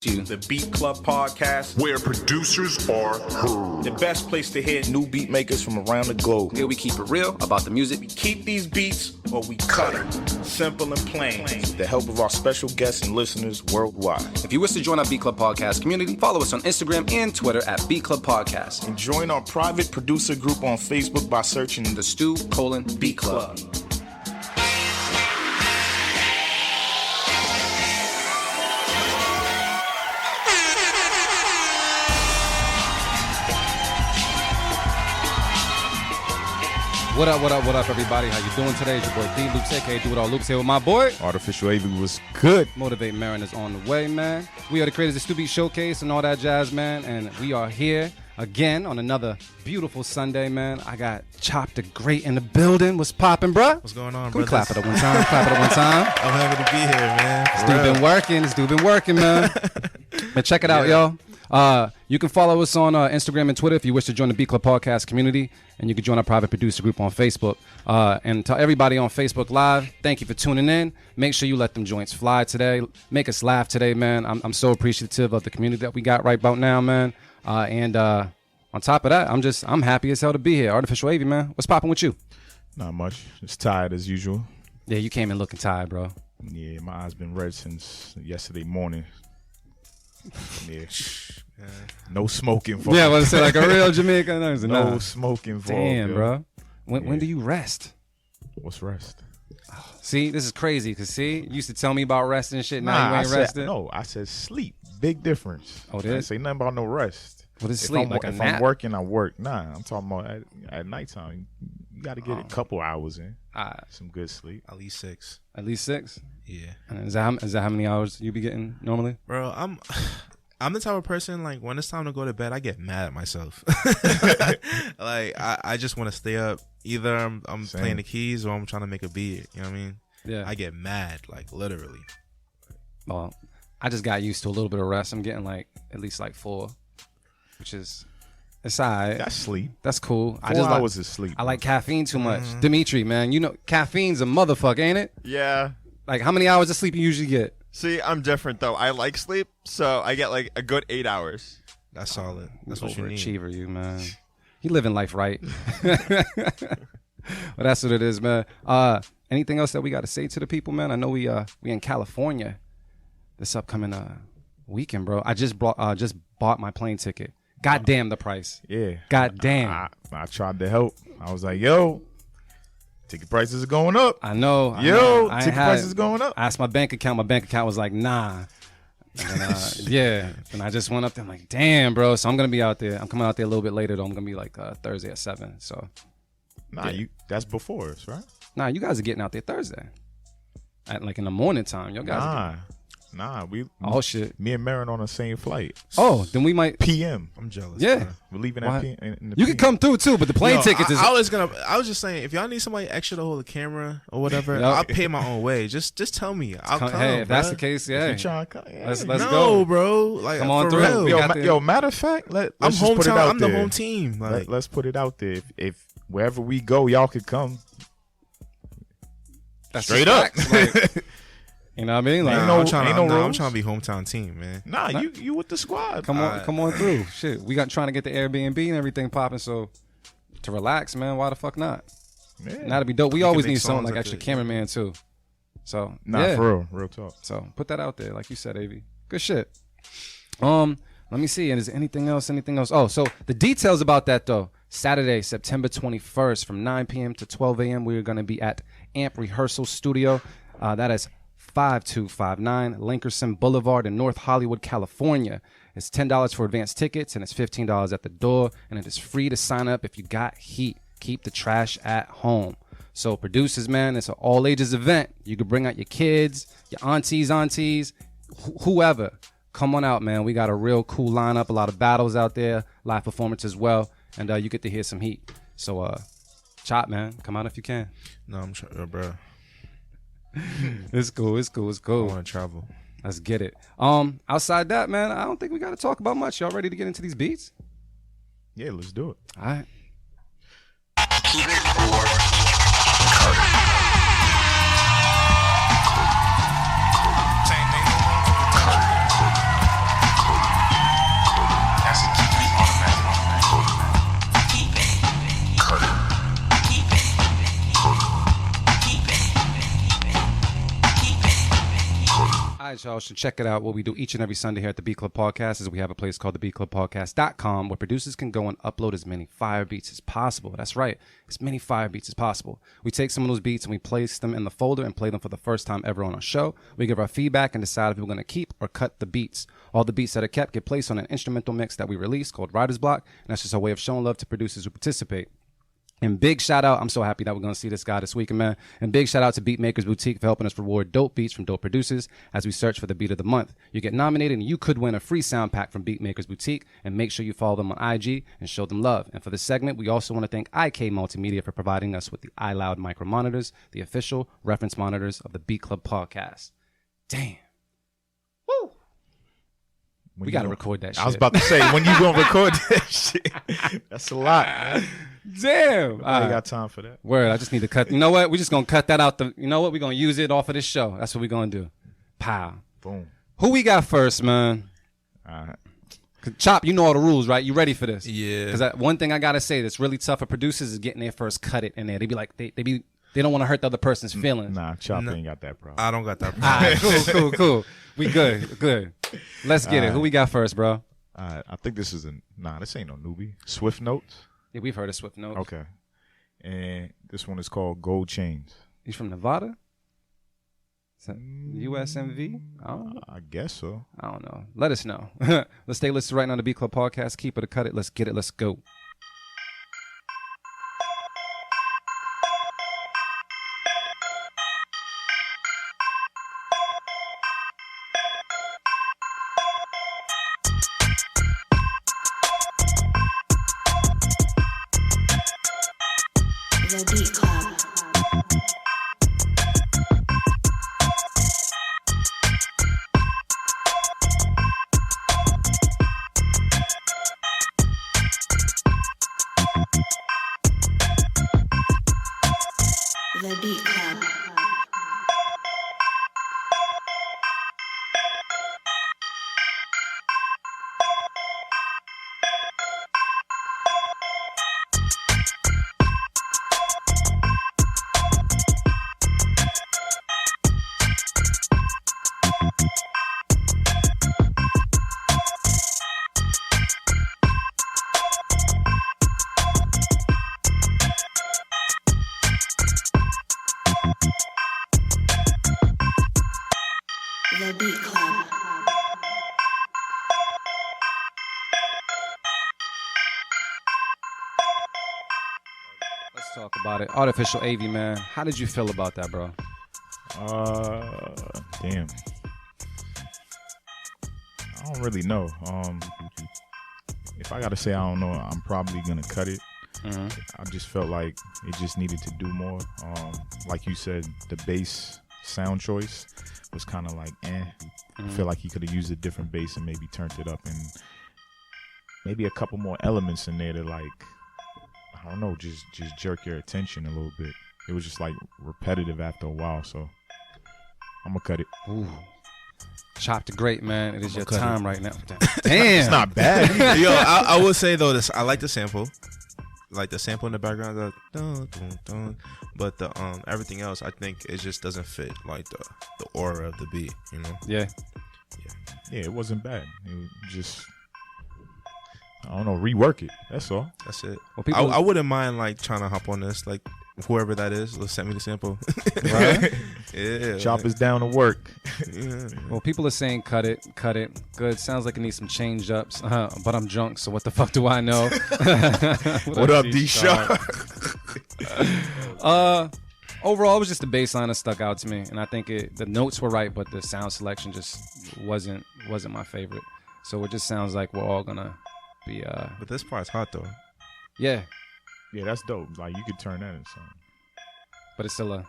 The Beat Club Podcast, where producers are heard. The best place to hear new beat makers from around the globe. Here we keep it real about the music. We keep these beats or we cut it. Simple and plain. With the help of our special guests and listeners worldwide. If you wish to join our Beat Club Podcast community, follow us on Instagram and Twitter at Beat Club Podcast. And join our private producer group on Facebook by searching the Beat Club. What up, everybody? How you doing today? It's your boy D Loops, aka Do It All Loops, here with my boy Artificial AV. Was good. Motivate Mariners on the way, man. We are the creators of Stu Beat Showcase and all that jazz, man. And we are here again on another beautiful Sunday, man. I got Chop the Great in the building. What's popping, bruh? What's going on, bro? Clap it up one time. Clap it up one time. I'm happy to be here, man. This dude been working, man. Man, check it out, y'all. You can follow us on Instagram and Twitter if you wish to join the Beat Club Podcast community, and you can join our private producer group on Facebook. And to everybody on Facebook Live, thank you for tuning in. Make sure you let them joints fly today. Make us laugh today, man. I'm so appreciative of the community that we got right about now, man. And on top of that, I'm happy as hell to be here. Artificial AV, man. What's popping with you? Not much. Just tired as usual. Yeah, you came in looking tired, bro. Yeah, my eyes been red since yesterday morning. Yeah. No smoking. Yeah, I was to say like a real Jamaican. No smoking. Damn, bro. When do you rest? What's rest? See, this is crazy. Cause see, you used to tell me about rest and shit. Now you ain't resting. No, I said sleep. Big difference. Oh, I didn't say nothing about no rest. What is sleep? If I'm working, I work. Nah, I'm talking about at nighttime. You got to get a couple hours in. Some good sleep. At least 6. At least 6? Yeah. And is that how many hours you be getting normally? Bro, I'm the type of person, like, when it's time to go to bed, I get mad at myself. Like, I just want to stay up. Either I'm playing the keys or I'm trying to make a beat. You know what I mean? Yeah. I get mad, like, literally. Well, I just got used to a little bit of rest. I'm getting, like, at least, like, 4, which is... It's all right. That's sleep. That's cool. 4 hours is sleep. I like caffeine too much. Dimitri, man, you know, caffeine's a motherfucker, ain't it? Yeah. Like, how many hours of sleep you usually get? See, I'm different, though. I like sleep, so I get, like, a good 8 hours. That's solid. That's what you need. Overachiever, you, man. You living life right. Well, that's what it is, man. Anything else that we got to say to the people, man? I know we in California this upcoming weekend, bro. I just bought my plane ticket. God damn the price. Yeah. God damn. I tried to help. I was like, yo, ticket prices are going up. I know. Ticket prices going up. I asked my bank account. My bank account was like, nah. And, yeah. And I just went up there. I'm like, damn, bro. So I'm going to be out there. I'm coming out there a little bit later, though. I'm going to be like Thursday at 7. So. Nah, yeah. That's before us, right? Nah, you guys are getting out there Thursday. At like in the morning time. Yo guys Oh, shit. Me and Marin on the same flight. Oh, then we might. PM. I'm jealous. Yeah. Bro. We're leaving at PM. You can come through, too, but the plane tickets is. I was just saying, if y'all need somebody extra to hold the camera or whatever, I'll pay my own way. Just tell me. I'll come. Hey, if that's the case, yeah. If you trying to come, yeah. Let's no, go. Bro. Like, come on through. Real. Yo, matter of fact, let's I'm just put it out I'm there. the home team. Like, let's put it out there. If wherever we go, y'all could come. That's straight up. Like, you know what I mean? Like, I'm trying to be hometown team, man. Nah, you with the squad. Come on through. Shit, we got trying to get the Airbnb and everything popping. So to relax, man. Why the fuck not? Yeah. That'd be dope. We always need something like extra cameraman too. So for real talk. So put that out there, like you said, Av. Good shit. Let me see. And is there anything else? Oh, so the details about that though. Saturday, September 21st, from 9 p.m. to 12 a.m. We're going to be at Amp Rehearsal Studio. That is 5259 Linkerson Boulevard in North Hollywood, California. It's $10 for advanced tickets, and it's $15 at the door, and it is free to sign up if you got heat. Keep the trash at home. So producers, man, it's an all-ages event. You can bring out your kids, your aunties, whoever. Come on out, man. We got a real cool lineup, a lot of battles out there, live performance as well, and you get to hear some heat. So, Chop, man, come out if you can. No, I'm trying, bro. It's cool. I want to travel. Let's get it. Outside that, man, I don't think we got to talk about much. Y'all ready to get into these beats? Yeah, let's do it. All right. guys, y'all should check it out. What we do each and every Sunday here at the Beat Club Podcast is we have a place called thebeatclubpodcast.com where producers can go and upload as many fire beats as possible. That's right, as many fire beats as possible. We take some of those beats and we place them in the folder and play them for the first time ever on our show. We give our feedback and decide if we're going to keep or cut the beats. All the beats that are kept get placed on an instrumental mix that we release called Writer's Block, and that's just a way of showing love to producers who participate. And big shout out, I'm so happy that we're going to see this guy this weekend, man. And big shout out to Beatmakers Boutique for helping us reward dope beats from dope producers as we search for the beat of the month. You get nominated and you could win a free sound pack from Beatmakers Boutique. And make sure you follow them on IG and show them love. And for this segment, we also want to thank IK Multimedia for providing us with the iLoud micro monitors, the official reference monitors of the Beat Club Podcast. Damn. Woo! We got to record that shit. I was about to say, when you going to record that shit? That's a lot, man. Damn. I ain't got time for that. Word, I just need to cut. You know what? We're just going to cut that out. You know what? We're going to use it off of this show. That's what we're going to do. Pow. Boom. Who we got first, man? All right. Chop, you know all the rules, right? You ready for this? Yeah. Because one thing I got to say that's really tough for producers is getting their first cut it in there. They be like, they don't want to hurt the other person's feelings. Nah, Chop ain't got that problem. I don't got that. All right, cool. We good. Let's get it. Who we got first, bro? I think this is this ain't no newbie. Swift Notes. Yeah, we've heard of Swift Notes. Okay. And this one is called Gold Chains. He's from Nevada? Is that USMV? I guess so. I don't know. Let us know. Let's stay listening right now on the Beat Club Podcast. Keep it or cut it. Let's get it. Let's go. The Beat Club. The Beat Club. The Beat Club. Let's talk about it. Artificial AV, man. How did you feel about that, bro? Damn. I don't really know. If I gotta say I don't know, I'm probably gonna cut it. Mm-hmm. I just felt like it just needed to do more. Like you said, the bass sound choice was kind of like, I feel like he could have used a different bass and maybe turned it up and maybe a couple more elements in there to, like, I don't know, just jerk your attention a little bit. It was just like repetitive after a while, so I'm gonna cut it. Ooh. Chop the great, man. It is your cut time right now. Damn. It's not bad. Yo, I would say though this. I like the sample, like the sample in the background, the dun, dun, dun. But the everything else, I think it just doesn't fit like the aura of the beat. You know? Yeah. Yeah, it wasn't bad. It was just, I don't know, rework it. That's all. That's it. Well, I wouldn't mind like trying to hop on this, like whoever that is. Let's send me the sample. Right? Yeah. Chop is down to work. Yeah. Well, people are saying cut it. Good. Sounds like it needs some change ups. But I'm drunk, so what the fuck do I know? What up, D-Shot? Overall, it was just the bass line that stuck out to me, and I think the notes were right, but the sound selection just wasn't my favorite. So it just sounds like we're all gonna be But this part's hot though. yeah, Yeah, that's dope. Like, you could turn that into something. but it's still I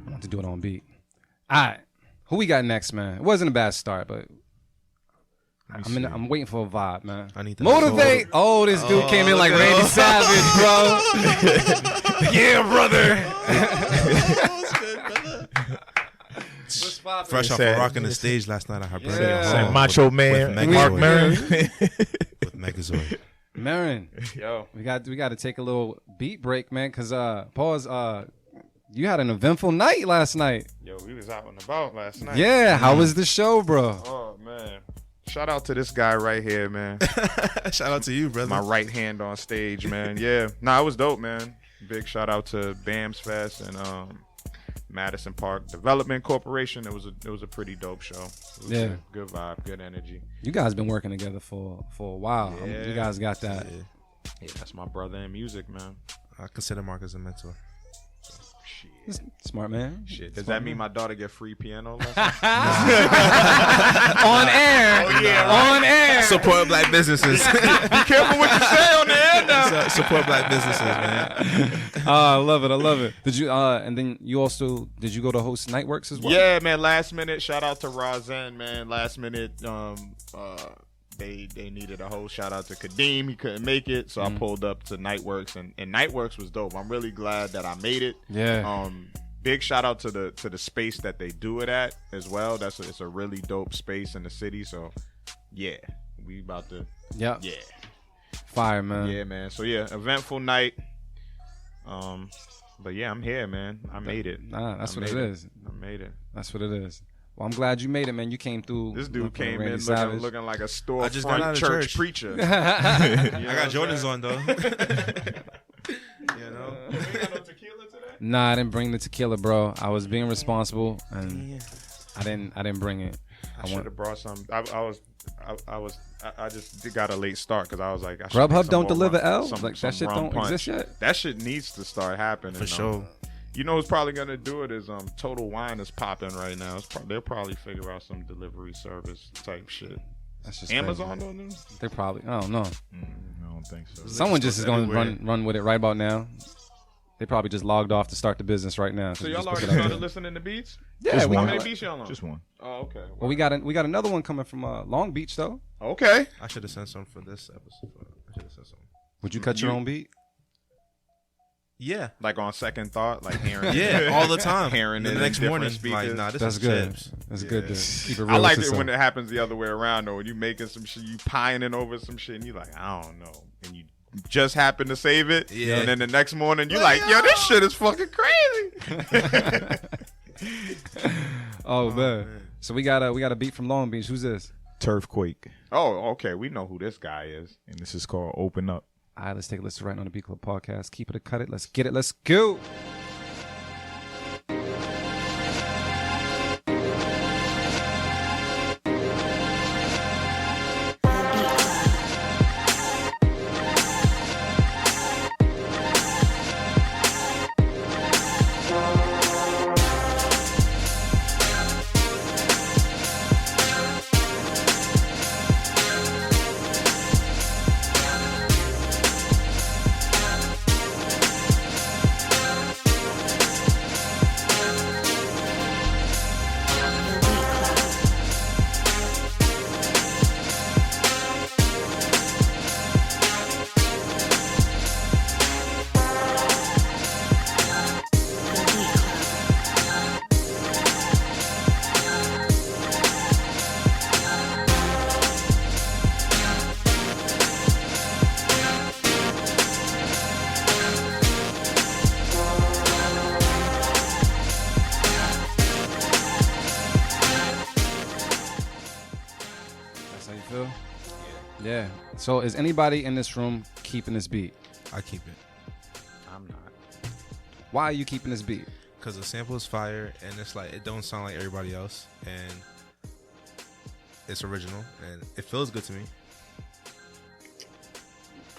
want to do it on beat. All right, who we got next, man? It wasn't a bad start, but I'm waiting for a vibe, man. I need to Motivate. Oh, this dude came in like Randy Savage, bro. Yeah, brother. Fresh off of rocking the stage last night, I heard Bernie Yeah. Hall Saying Macho with Man, Megazoyd. Mark Maron. with Megazoyd. Marin, Yo. we got to take a little beat break, man, because pause. You had an eventful night last night. Yo, we was out and about last night. Yeah, how was the show, bro? Oh man. Shout out to this guy right here, man. Shout out to you, brother. My right hand on stage, man. Yeah. Nah, it was dope, man. Big shout out to BAMS Fest and Madison Park Development Corporation. It was a pretty dope show. It was Yeah. good vibe, good energy. You guys been working together for a while. Yeah. You guys got that. Yeah, that's my brother in music, man. I consider Mark as a mentor. Shit. Smart man. Shit. Does that mean my daughter get free piano lessons? On air. Oh, yeah, On air. Support black businesses. Be careful what you say on the air now. Support black businesses, man. I love it. I love it. Did you and then you also did you go to host Nightworks as well? Yeah, man. Last minute, shout out to Razen, man. Last minute, they needed a host. Shout out to Kadeem. He couldn't make it, so I pulled up to Nightworks, and Nightworks was dope. I'm really glad that I made it. Yeah. Big shout out to the space that they do it at as well. It's a really dope space in the city. So yeah, we about to Yeah. yeah. Fire, man. Yeah, man. So yeah, eventful night. But yeah, I'm here, man. I made it. Nah, that's I what it made is. I made it. That's what it is. Well, I'm glad you made it, man. You came through. This dude looking came Randy in Savage. looking like a just got out storefront of church church. preacher. I got Jordans on though. You know. You ain't got no tequila today? Nah, I didn't bring the tequila, bro. I was being responsible, and I didn't bring it. I should have brought some. I just got a late start because I was like, I should Grubhub make some don't more deliver rum- L? some- Like, some that shit rum don't punch. exist yet? That shit needs to start happening For sure. You know who's probably gonna do it is Total Wine is popping right now. They'll probably figure out some delivery service type shit. That's just Amazon crazy. don't do? They probably. I don't know. I don't think so. Someone just is going to everywhere. run with it right about now. They probably just logged off to start the business right now. So you y'all just already put it out started there. listening to beats? Yeah, How we many got, beats y'all on? Just one. Oh, okay. well, we got another one coming from Long Beach though. Okay. I should have sent some for this episode. I should have sent some. Would you cut your own beat? Yeah. Like on second thought, like hearing Yeah, all the time. hearing the it in next different morning, speakers. like, nah, this That's is good. chips. That's good to keep it real. I like with it when yourself. it happens the other way around though. When you making some shit, you pining over some shit, and you like, I don't know, and you just happen to save it, Yeah. and then the next morning you like, yo, this shit is fucking crazy. Oh man. So we got a beat from Long Beach. Who's this? Turfquake. Oh, okay, we know who this guy is, and this is called Open Up. All right, let's take a listen right on the Beat Club podcast. Keep it or cut it. Let's get it. Let's go. That's how you feel? Yeah. So is anybody in this room keeping this beat? I keep it. I'm not. Why are you keeping this beat? Because the sample is fire, and it's like, it don't sound like everybody else, and it's original, and it feels good to me.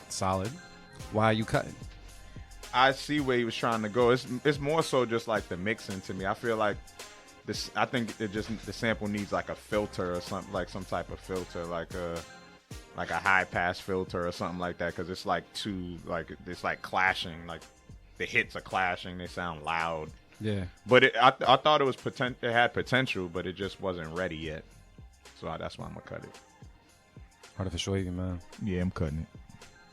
Solid. Why are you cutting? I see where he was trying to go. It's more so just like the mixing to me. I feel like this. I think it just the sample needs like a filter or something, like some type of filter, like a high pass filter or something like that, because it's like too like it's like clashing. Like the hits are clashing. They sound loud. Yeah. But I thought it was it had potential, but it just wasn't ready yet. So that's why I'm gonna cut it. Artificial Evie, man. Yeah, I'm cutting it.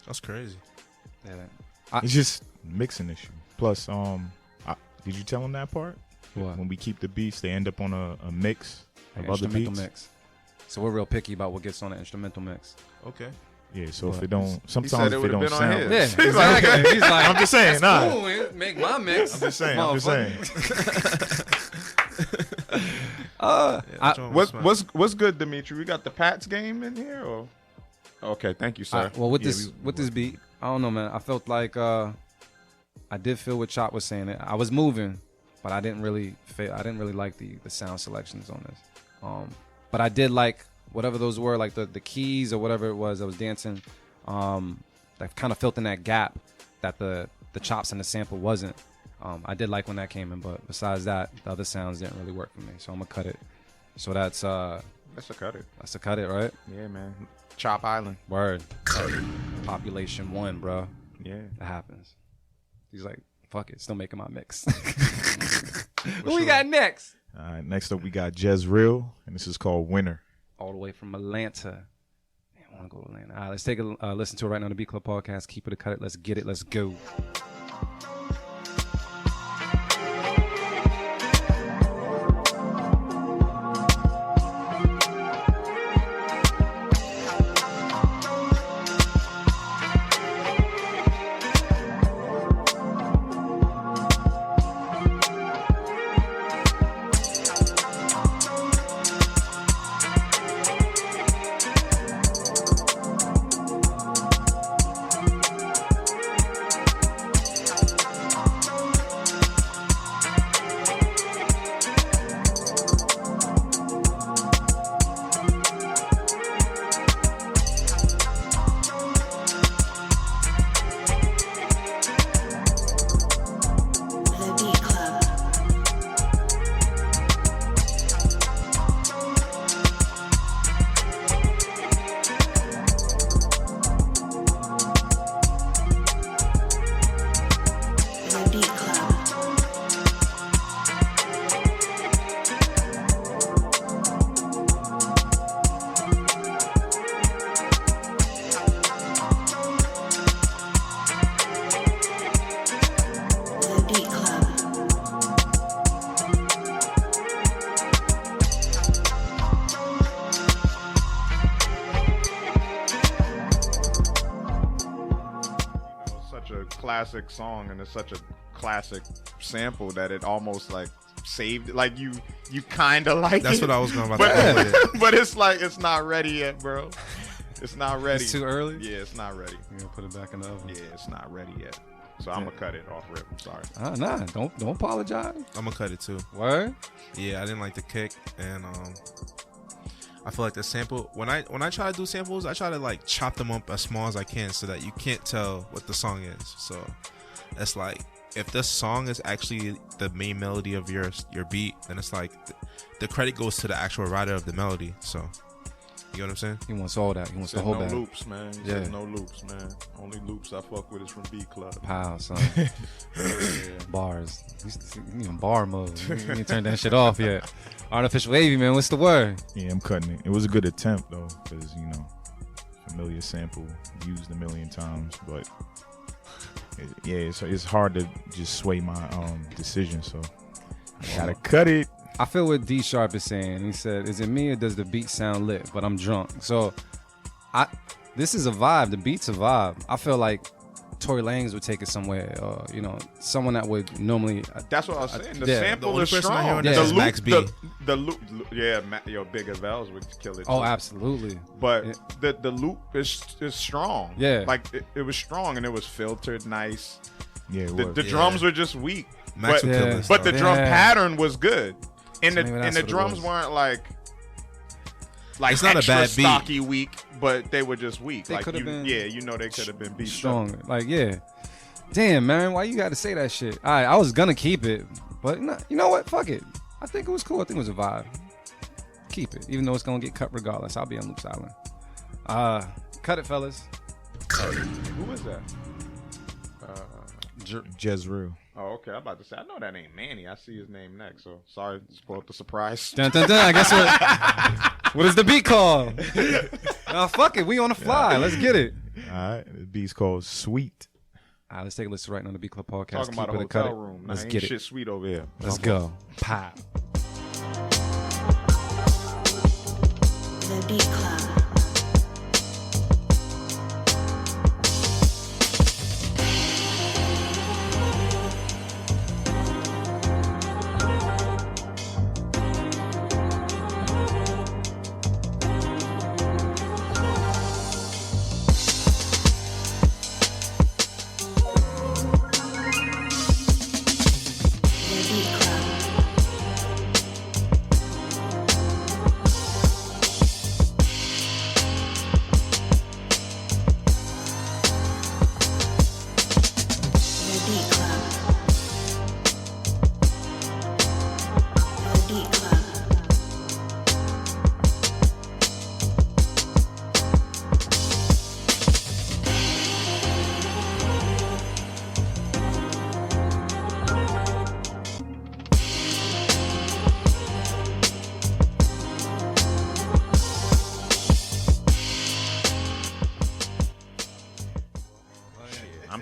That's crazy. Yeah. It's just mixing issue. Plus, did you tell him that part? What? When we keep the beats, they end up on a mix Like of other instrumental beats. mix. So we're real picky about what gets on the instrumental mix. Okay. Yeah, so if it don't, He sometimes said it if it would have don't been on sound, his. Yeah, exactly. He's like, I'm just saying, nah. cool, man. Make my mix. I'm just saying. I'm just saying. What's good, Dimitri? We got the Pats game in here, or okay? Thank you, sir. Well, with Yeah, this beat, I don't know, man. I felt like I did feel what Chop was saying. I was moving, but I didn't really like the sound selections on this. But I did like whatever those were, like the keys or whatever it was. I was dancing. That kind of filled in that gap that the chops and the sample wasn't. I did like when that came in, but besides that, the other sounds didn't really work for me. So I'm gonna cut it. So that's a cut it. That's a cut it, right? Yeah, man. Chop Island. Word. Population 1, bro. Yeah. That happens. He's like, fuck it, still making my mix. Who we got next? All right, next up we got Jezreel, and this is called Winner. All the way from Atlanta. Man, I want to go to Atlanta. All right, let's take a listen to it right now on the Beat Club podcast. Keep it a cut it. Let's get it. Let's go. The Beat Club. The Beat Club. The Beat Club. It's such a classic song, and it's such a classic sample that it almost like saved. Like you kind of like. That's it, what I was going about to go with it. but it's like it's not ready yet, bro. It's not ready. It's too early? Yeah, it's not ready. You're going to put it back in the oven. Yeah, it's not ready yet. So I'm gonna cut it off rip. I'm sorry. Nah, don't apologize. I'm gonna cut it too. Word? Yeah, I didn't like the kick, and I feel like the sample when I try to do samples, I try to like chop them up as small as I can so that you can't tell what the song is. So it's like if this song is actually the main melody of your beat, then it's like the credit goes to the actual writer of the melody. So you know what I'm saying? He wants all that. He wants the Said whole no bag. loops, man. He Yeah. said no loops, man. Only loops I fuck with is from B Club. Pow, son. Bars. He's in bar mode. He ain't turned that shit off yet. Artificial Wavy, man. What's the word? Yeah, I'm cutting it. It was a good attempt though, because familiar sample used a million times, but it's hard to just sway my decision. So I gotta cut it. I feel what D Sharp is saying. He said, "Is it me or does the beat sound lit? But I'm drunk." So, this is a vibe. The beat's a vibe. I feel like Tory Lanez would take it somewhere, or someone that would normally. That's what I was saying. The yeah. sample The only is person I hear strong. on this the is loop, Max B. The loop, yeah, Bigger Vels would kill it. Oh, too. absolutely. But Yeah. the loop is strong. Yeah. like it was strong and it was filtered nice. Yeah, it The was. drums were just weak, Max but, would kill Yeah. this. but the though. drum Yeah. pattern was good, and So maybe that's the what it drums was. weren't like It's not a extra bad beat. stocky weak, but they were just weak. They like could've been they could have been beat Strong. up. Like, yeah. Damn, man. Why you got to say that shit? All right, I was going to keep it. But you know what? Fuck it. I think it was cool. I think it was a vibe. Keep it. Even though it's going to get cut regardless. I'll be on Loops Island. Cut it, fellas. Who is that? Jezreel. Oh, okay. I'm about to say I know that ain't Manny. I see his name next. So sorry, spoiled the surprise. Dun, dun, dun. I guess what is the beat called? Fuck it. We on the fly. Let's get it. All right, the beat's called Sweet. All right, let's take a listen right now on the Beat Club podcast. Talking about a Keep it, cut hotel it. room. Let's Nah, get ain't it. shit sweet over here. Let's go. Pow. The Beat Club.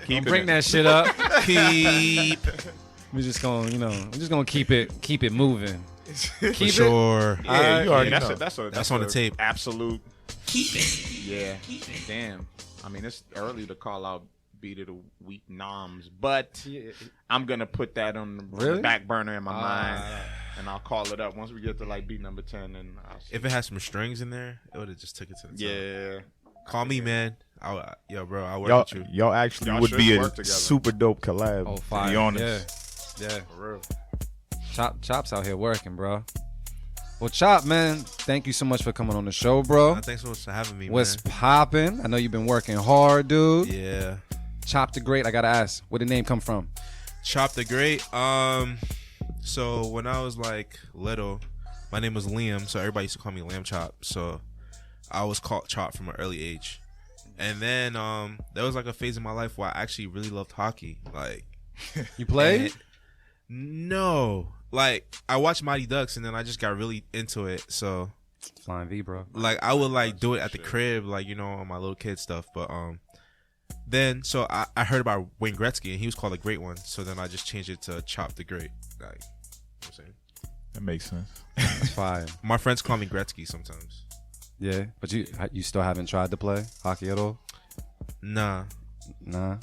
Keep Bring it. that shit up. Keep We're just gonna keep it moving. for Keep it. sure. Yeah, you already that's know. that's on a the tape. Absolute. Keep it. Yeah. Damn. I mean, it's early to call out beat of the week noms, but I'm gonna put that on the back burner in my mind, and I'll call it up once we get to like beat number 10. And I'll see. If it had some strings in there, it would have just took it to the top. Yeah. Call me, man. Yo, bro, I work Y'all, with you. y'all actually Y'all would should be a work together. super dope collab. Oh, To fire. be honest. Yeah. For real. Chop's out here working, bro. Well, Chop, man, thank you so much for coming on the show, bro. Thanks so much for having me, What's man. poppin'? I know you've been working hard, dude. Yeah. Chop the Great, I gotta ask, where did the name come from? Chop the Great. So when I was like little, my name was Liam, so everybody used to call me Lamb Chop. So I was called Chop from an early age. And then there was like a phase in my life where I actually really loved hockey. Like, You played? no, like I watched Mighty Ducks, and then I just got really into it. So Flying V, bro. like I would like do it at the crib, like, you know, on my little kid stuff. But then so I heard about Wayne Gretzky, and he was called the Great One. So then I just changed it to Chop the Great. Like, you know what I'm saying? That makes sense. That's fire. My friends call me Gretzky sometimes. Yeah, but you still haven't tried to play hockey at all? Nah, Nah.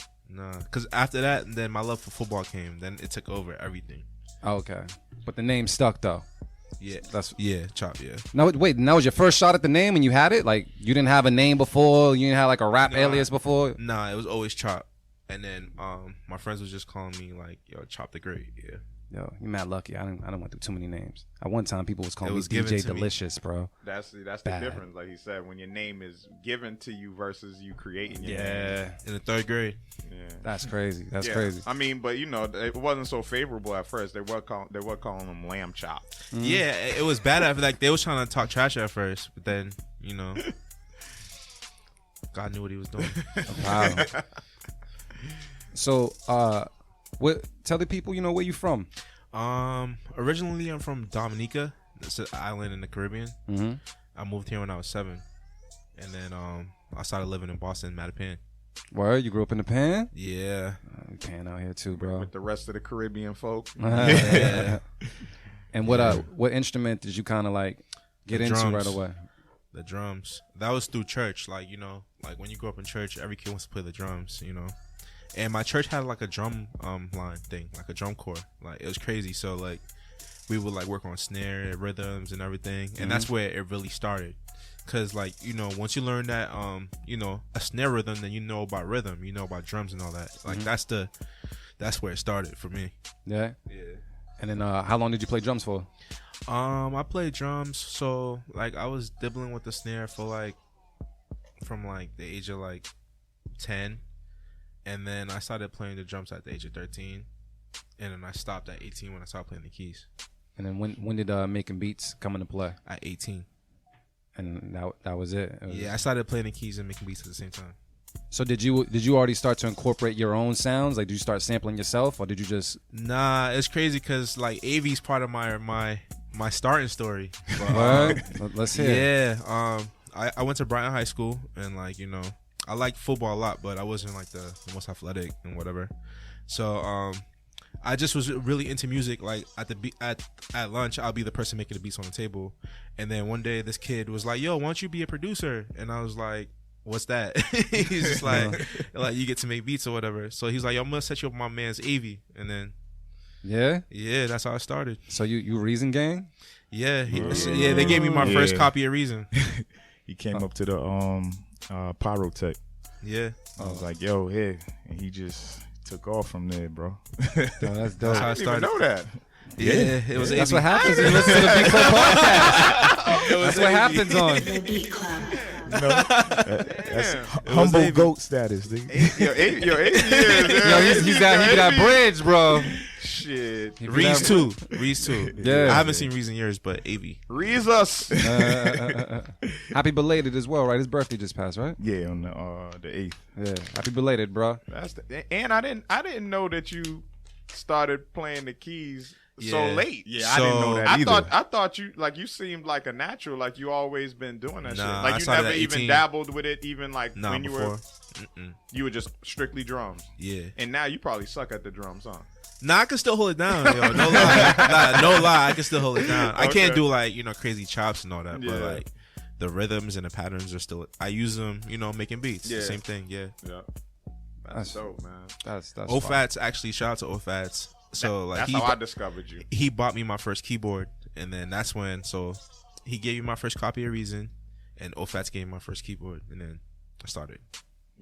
because after that, then my love for football came. Then it took over everything. Oh, okay. But the name stuck though. Yeah, That's Chop. Yeah. No, wait. That was your first shot at the name, and you had it. Like you didn't have a name before. You didn't have like a rap alias before. Nah, it was always Chop. And then my friends was just calling me like, yo, Chop the Great. Yeah. Yo, you mad lucky. I don't want to do too many names. At one time, people was calling It was me given DJ to me. Delicious, bro. That's the Bad. difference. Like he said, when your name is given to you versus you creating your name. Yeah, In the 3rd grade. Yeah. that's crazy. That's Yeah. crazy. I mean, but you know, it wasn't so favorable at first. They were calling him Lamb Chop. Yeah, it was bad. At like they was trying to talk trash at first, but then you know, God knew what he was doing. Wow. So, tell the people, where you from? Originally I'm from Dominica. It's an island in the Caribbean. Mm-hmm. I moved here when I was 7, and then I started living in Boston, Mattapan. Where you grew up in the Pan? Yeah. We Pan out here too, bro. With the rest of the Caribbean folk. Yeah. And what instrument did you kind of like get The into drums. right away? The drums. That was through church. Like, like when you grow up in church, every kid wants to play the drums, And my church had like a drum line thing, like a drum corps. Like it was crazy. So like we would like work on snare, rhythms and everything. And that's where it really started. Cause like, once you learn that a snare rhythm, then you know about rhythm, you know about drums and all that. Like that's where it started for me. Yeah. Yeah. And then how long did you play drums for? I played drums, so like I was dibbling with the snare for like from like the age of like 10, and then I started playing the drums at the age of 13, and then I stopped at 18 when I started playing the keys. And then when did making beats come into play? At 18. And that was it. Yeah, I started playing the keys and making beats at the same time. So did you already start to incorporate your own sounds? Like, did you start sampling yourself, or did you just? Nah, it's crazy because like AV's part of my starting story. But, What? Let's hear. yeah, I went to Brighton High School, and like I liked football a lot, but I wasn't like the most athletic and whatever. So I just was really into music. Like at lunch, I'll be the person making the beats on the table, and then one day this kid was like, "Yo, why don't you be a producer?" And I was like, "What's that?" He's just like you get to make beats or whatever. So he's like, "Yo, I'm gonna set you up with my man's AV," and then yeah, that's how I started. So you Reason Gang? Yeah, they gave me my first copy of Reason. He came up to the Pyrotech. Yeah, I was like, yo, hey. And he just took off from there, bro. Oh, that's dope. that's how I I didn't even started. know that. Yeah, it was. That's AV. what happens when you listen to the Beat Club podcast. That's what happens on. The Beat Club. That's humble goat status, nigga. Yo, 8 years. Yo, he got bridge, bro. Shit. Reese too. Yeah. I haven't seen Reese in years, but AV. Reese us. Happy belated as well, right? His birthday just passed, right? Yeah, on the 8th. Yeah. Happy belated, bro. And I didn't know that you started playing the keys so Yeah. late. Yeah, I didn't know that I either. thought you seemed like a natural, like you always been doing that Nah, shit. I Like you started never at even 18. dabbled with it, even like Nah, when you before. were. You were just strictly drums. Yeah. And now you probably suck at the drums, huh? Nah, I can still hold it down, yo. No lie. No lie, I can still hold it down. I can't Okay. do like, crazy chops and all that, but Yeah. like the rhythms and the patterns are still. I use them, making beats. Yeah. Same thing, yeah. Yeah. That's dope, man. That's OFATs actually. Shout out to OFATs. So like That's how I discovered you. he bought me my first keyboard, and then that's when he gave me my first copy of Reason, and OFATs gave me my first keyboard, and then I started.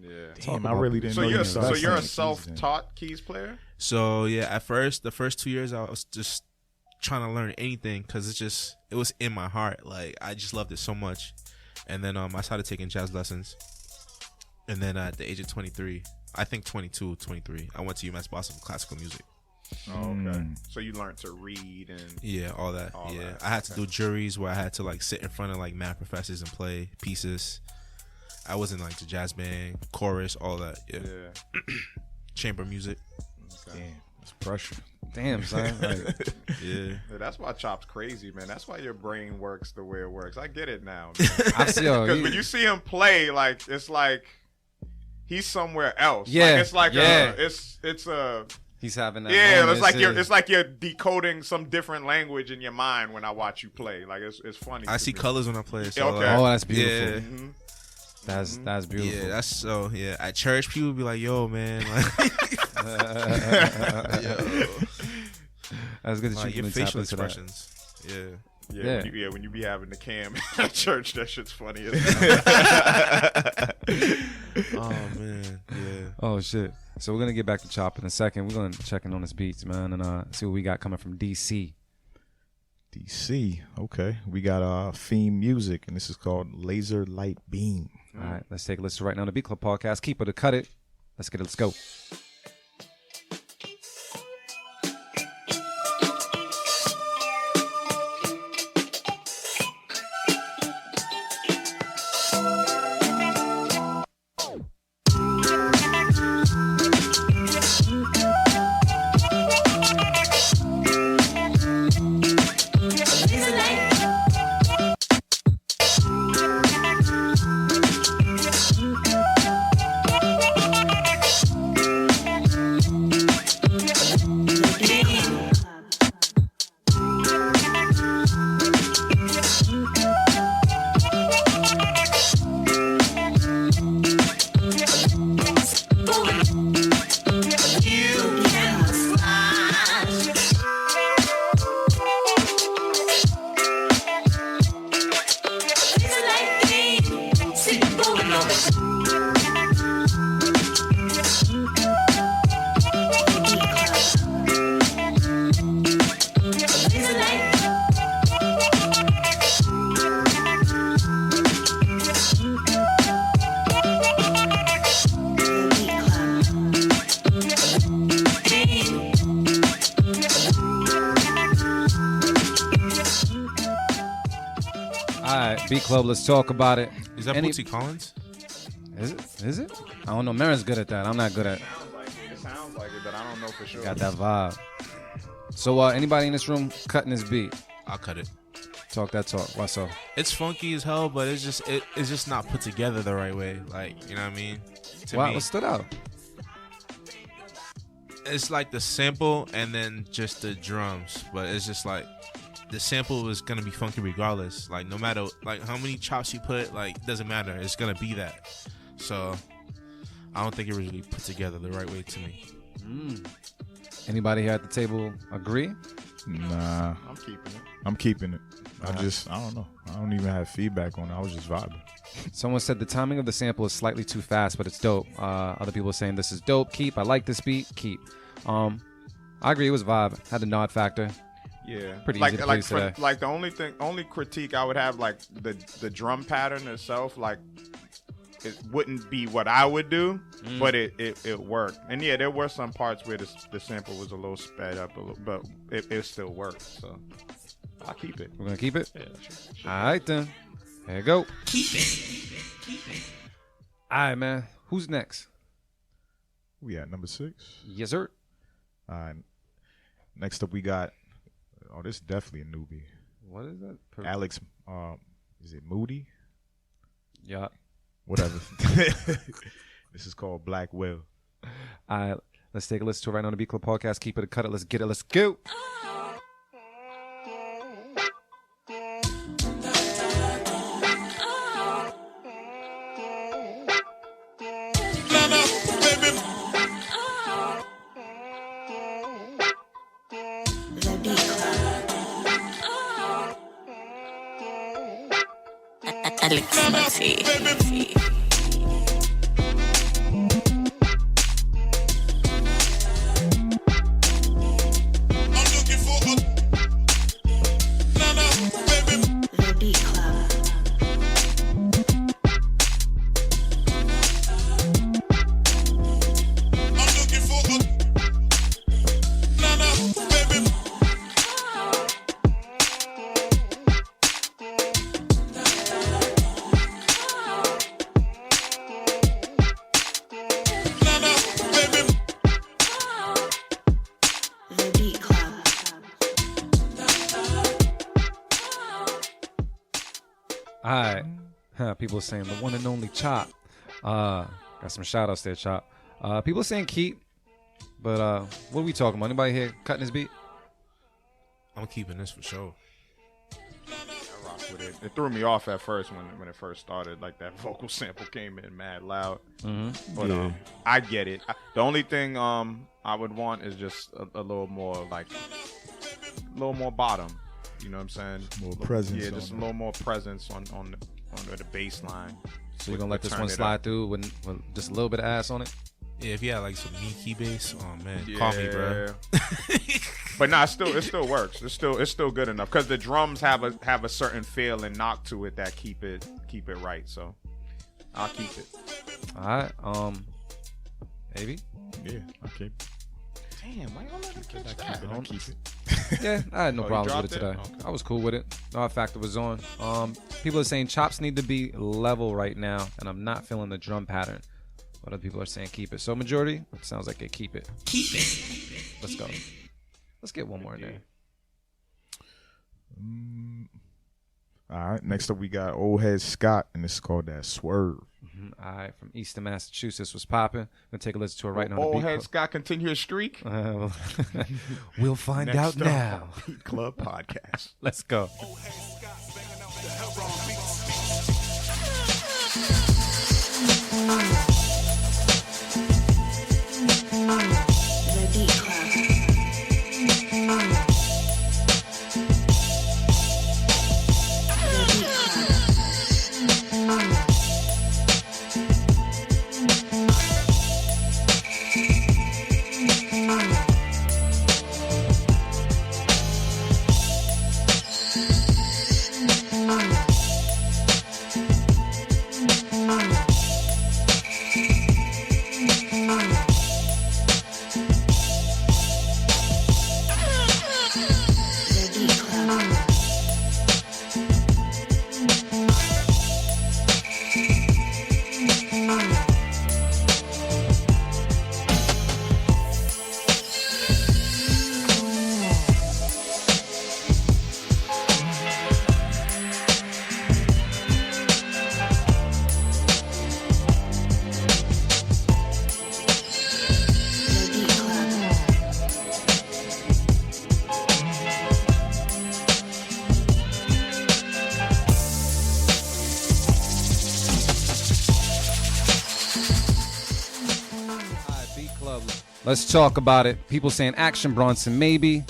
Yeah. Damn, I really didn't So know you're you so started you're a playing keys then. self-taught keys player? So yeah, at first, the first 2 years, I was just trying to learn anything because it was in my heart. Like I just loved it so much, and then I started taking jazz lessons, and then at the age of 23, I think 22, 23, I went to UMass Boston for classical music. Oh, okay. So you learned to read and Yeah, all that. All yeah, that, I had to do juries where I had to like sit in front of like math professors and play pieces. I was in like the jazz band, chorus, all that. Yeah, chamber music. Damn, it's pressure. Damn, son. Like, Yeah. Yeah, that's why Chop's crazy, man. That's why your brain works the way it works. I get it now. Man. I see. Because when you see him play, like it's like he's somewhere else. Yeah, like, it's like yeah. it's a he's having that. yeah. moment. It's like you're decoding some different language in your mind when I watch you play. Like it's funny. I to see me. colors when I play. So Okay. like, Oh, that's beautiful. Yeah. Mhm. That's beautiful. Yeah, that's so. Yeah, at church, people be like, "Yo, man, like, That's good that like you your can tap facial into that. expressions." Yeah. Yeah, Yeah. when you be having the cam at church, that shit's funny. As Oh man. Yeah. Oh shit. So we're gonna get back to Chop in a second. We're gonna check in on his beats, man, and see what we got coming from DC. DC. Okay, we got theme music, and this is called Laser Light Beam. All right, let's take a listen right now to the Beat Club podcast. Keep it or cut it. Let's get it. Let's go. All right, Beat Club. Let's talk about it. Is that Bootsy Collins? Is it? Is it? I don't know. Marin's good at that. I'm not good at. it sounds like it, but I don't know for sure. Got that vibe. So, anybody in this room cutting this beat? I'll cut it. Talk that talk. What's up? It's funky as hell, but it's just not put together the right way. Like, you know what I mean? To Wow, me, what stood out? it's like the sample and then just the drums, but it's just like the sample is gonna be funky regardless. Like no matter like how many chops you put, like doesn't matter. It's gonna be that. So I don't think it was really put together the right way to me. Anybody here at the table agree? Nah, I'm keeping it. I'm keeping it. I don't know. I don't even have feedback on it. I was just vibing. Someone said the timing of the sample is slightly too fast, but it's dope. Other people are saying this is dope. Keep. I like this beat. Keep. I agree. It was vibe. Had the nod factor. Yeah, Pretty like easy to like please today. like the only critique I would have, like the drum pattern itself, like it wouldn't be what I would do, but it worked. And yeah, there were some parts where the sample was a little sped up a little, but it still worked. So I'll keep it. We're gonna keep it. Yeah, sure. All right then. There you go. Keep it. All right, man. Who's next? We at number 6. Yes, sir. All right. Next up, we got. Oh, this is definitely a newbie. What is that? Alex. Is it Moody? Yeah. Whatever. This is called Black Whale. All right, let's take a listen to it right now on the Beat Club podcast. Keep it, cut it, let's get it, let's go. The Beat Club. Alex Maxi. The Beat Club. The Beat Club. All right. People are saying the one and only Chop. Got some shout outs there, Chop. People are saying keep. But what are we talking about? Anybody here cutting his beat? I'm keeping this for sure. I rock with it. It threw me off at first when it first started. Like that vocal sample came in mad loud. Mm-hmm. But I get it. The only thing I would want is just a little more bottom. You know what I'm saying? More presence. Yeah, just a on little more presence on the bass line. So you're going to let this Turn one it slide up. through with just a little bit of ass on it? Yeah, if you had like some meat key bass, oh man, call me, bro. But nah, it still works. It's still good enough because the drums have a certain feel and knock to it that keep it right. So I'll keep it. All right. Maybe. Yeah, okay. Damn, why y'all let me catch that? I keep it. Yeah, I had no Oh, you problems with it dropped today. it? Okay. I was cool with it. No factor was on. People are saying chops need to be level right now, and I'm not feeling the drum pattern. But other people are saying keep it. So majority, it sounds like they keep it. Keep it. Let's go. Let's get one more in there. All right, next up we got Old Head Scott, and this is called That Swerve. All right, from Eastern Massachusetts was popping. Gonna take a listen to it right now. on the Old Beat Head Club. Scott continue his streak. We'll find Next out up, now. Beat Club Podcast. Let's go. The Beat Club. The Beat Club. The Beat Club. The Beat Club. All right, Beat Club. Let's talk about it. People saying Action Bronson, maybe.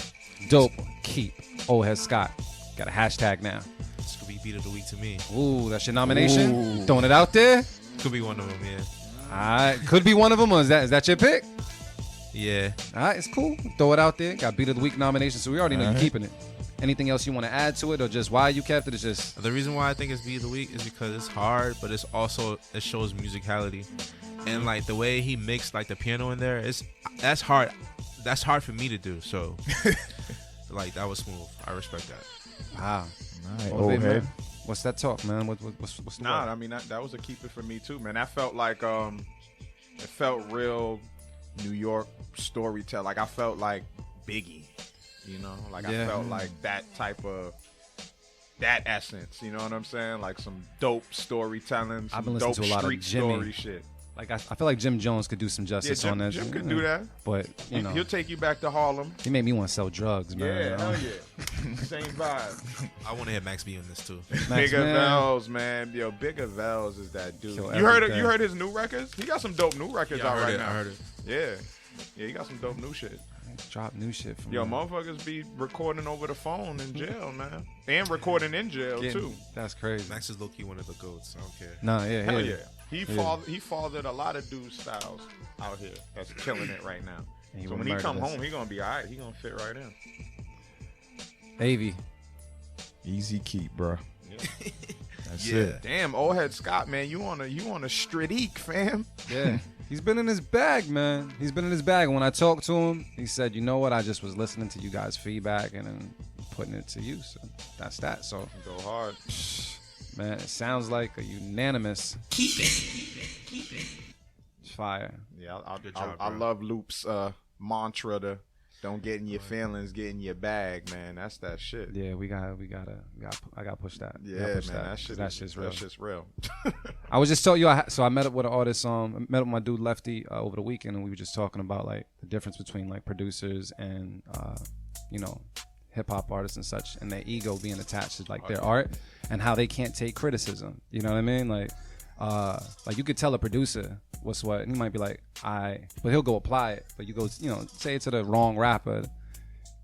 Dope. Keep. Old Head Scott. Got a hashtag now. This could be beat of the week to me. Ooh, that's your nomination? Throwing it out there? Could be one of them, yeah. All right. Could be one of them, or is that your pick? Yeah. All right, it's cool. Throw it out there. Got Beat of the Week nomination, so we already know you're All right. keeping it. Anything else you want to add to it, or just why you kept it? It's just The reason why I think it's beat of the week is because it's hard, but it's also it shows musicality, and like the way he mixed like the piano in there, that's hard. That's hard for me to do. So, like that was smooth. I respect that. wow. All right, Well, Old big Head. man, what's that talk, man? What's the Nah, word? I mean that was a keeper for me too, man. That felt like it felt real New York storytelling. Like I felt like Biggie, you know, like Yeah. I felt like that type of that essence. You know what I'm saying? Like some dope storytelling, I've some been listening dope to a lot of street Jimmy. story shit. Like I feel like Jim Jones could do some justice on that. Jim could do that. But you know, He'll take you back to Harlem. he made me want to sell drugs, man. Yeah, hell yeah. Same vibe. I want to hear Max B on this too. Bigger man. Vels, man. Yo, Bigger Vels is that dude. Kill You heard it? everything. You heard his new records? He got some dope new records Yeah, I out heard right it, now. I heard it. Yeah, he got some dope new shit. Drop new shit from Yo, him. motherfuckers be recording over the phone in jail, man, and recording in jail too. That's crazy. Max is low key one of the goats. I don't care. Nah, yeah, Hell yeah. yeah. He fathered a lot of dude styles out here that's killing it right now. And he So would when he murder come this. home, he gonna be all right. He gonna fit right in. Avy. Easy keep, bro. That's Yeah. it. Damn, old head Scott, man, you on a street fam? Yeah. He's been in his bag, man. He's been in his bag. When I talked to him, he said, you know what? I just was listening to you guys' feedback and then putting it to use. So that's that. So, Go hard. man, it sounds like a unanimous fire. Yeah, Good job, I bro. love Loop's mantra to don't get in your feelings, get in your bag, man. That's that shit. Yeah, I gotta push that. Yeah, Gotta push man, that shit's real. That shit's real. I was just telling you, so I met up with an artist. I met up with my dude Lefty over the weekend, and we were just talking about like the difference between like producers and you know, hip hop artists and such, and their ego being attached to like their art, and how they can't take criticism. You know what I mean? Like you could tell a producer what's what, and he might be like, but he'll go apply it. But you go, you know, say it to the wrong rapper.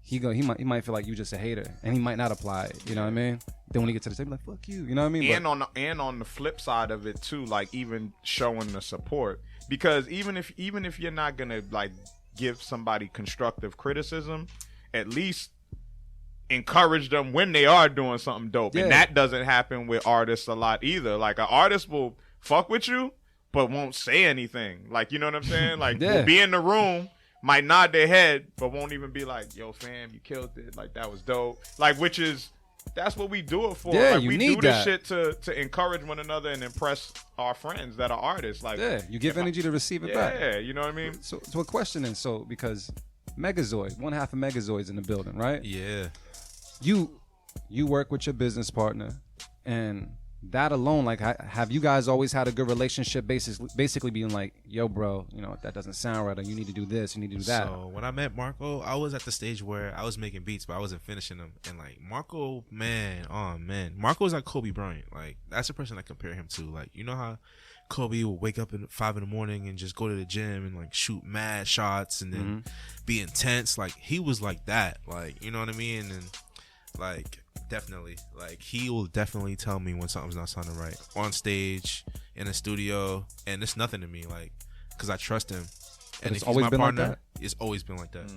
He might feel like you just a hater, and he might not apply it. You know what I mean? Then when he gets to the table, like fuck you. You know what I mean? And on the flip side of it too, like even showing the support, because even if you're not gonna like give somebody constructive criticism, at least encourage them when they are doing something dope. Yeah. And that doesn't happen with artists a lot either. Like an artist will fuck with you but won't say anything. Like, you know what I'm saying? Like, Yeah. will be in the room, might nod their head, but won't even be like, yo, fam, you killed it. Like, that was dope. Like, which is, that's what we do it for. Yeah, like, you we need do this that. shit to encourage one another and impress our friends that are artists. Like, Yeah, you give energy to receive it back. yeah, you know what I mean? So a question is, so because Megazoyd, one half of Megazoyd's in the building, right? Yeah. You work with your business partner, and that alone, like, have you guys always had a good relationship? Basically being like, yo, bro, you know, that doesn't sound right, or you need to do this, you need to do that. So when I met Marco, I was at the stage where I was making beats, but I wasn't finishing them. And like Marco, man, Marco's like Kobe Bryant. Like that's the person I compare him to. Like, you know how Kobe would wake up at 5 a.m. and just go to the gym and like shoot mad shots and then be intense. Like he was like that. Like, you know what I mean? And like definitely, like he will definitely tell me when something's not sounding right on stage, in the studio, and it's nothing to me. Like, cause I trust him. And it's if he's always my been like partner, that? it's always been like that.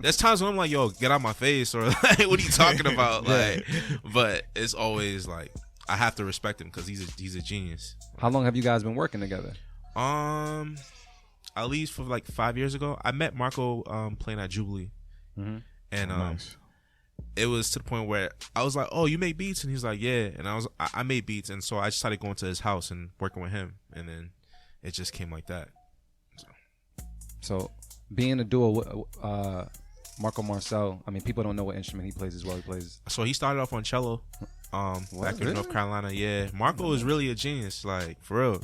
There's times when I'm like, yo, get out my face, or like, what are you talking about? Like, but it's always like I have to respect him because he's a genius. How long have you guys been working together? At least for like 5 years ago, I met Marco playing at Jubilee, and Nice. it was to the point where I was like, "Oh, you make beats?" And he's like, "Yeah." And I made beats, and so I just started going to his house and working with him, and then it just came like that. So being a duo with Marco Marcel, I mean, people don't know what instrument he plays as well. He plays. So he started off on cello, back in North Carolina. Yeah, Marco is really a genius, like for real.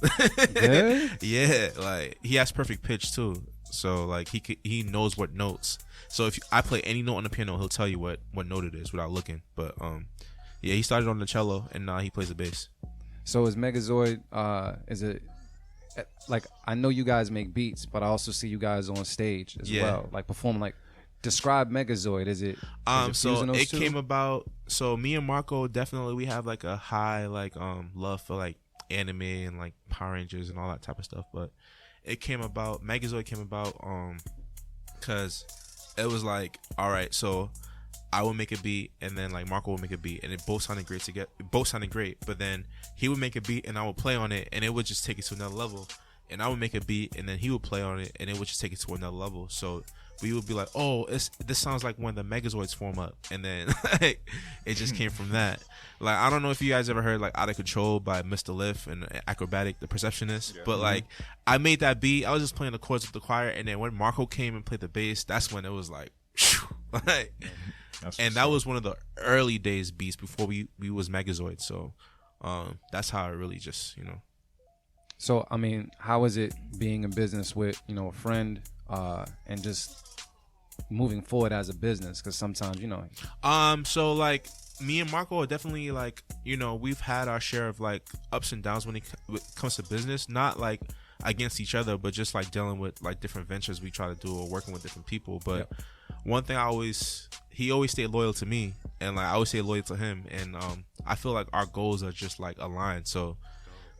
Yeah? Yeah, like he has perfect pitch too. So like he knows what notes. So if I play any note on the piano, he'll tell you what note it is without looking. But yeah, he started on the cello and now he plays the bass. So is Megazoyd, is it, like, I know you guys make beats, but I also see you guys on stage as Yeah. well, like performing. Like, describe Megazoyd. Is it So fusing those it two? came about. So me and Marco definitely we have like a high like love for like anime and like Power Rangers and all that type of stuff. But it came about. Megazoyd came about because it was like, all right, so I would make a beat and then like Marco would make a beat and it both sounded great together. It both sounded great, but then he would make a beat and I would play on it and it would just take it to another level. And I would make a beat and then he would play on it and it would just take it to another level. So we would be like, oh, this sounds like when the Megazoids form up, and then like, it just came from that. Like, I don't know if you guys ever heard like Out of Control by Mr. Liff and Acrobatic, the Perceptionist, but like I made that beat. I was just playing the chords with the choir, and then when Marco came and played the bass, that's when it was like, like, and that was one of the early days beats before we was Megazoid. So that's how I really just So I mean, how is it being in business with a friend and just moving forward as a business? Because sometimes So like me and Marco are definitely like we've had our share of like ups and downs when it comes to business. Not like against each other, but just like dealing with like different ventures we try to do or working with different people. But one thing he always stayed loyal to me, and like I always stay loyal to him, and I feel like our goals are just like aligned. So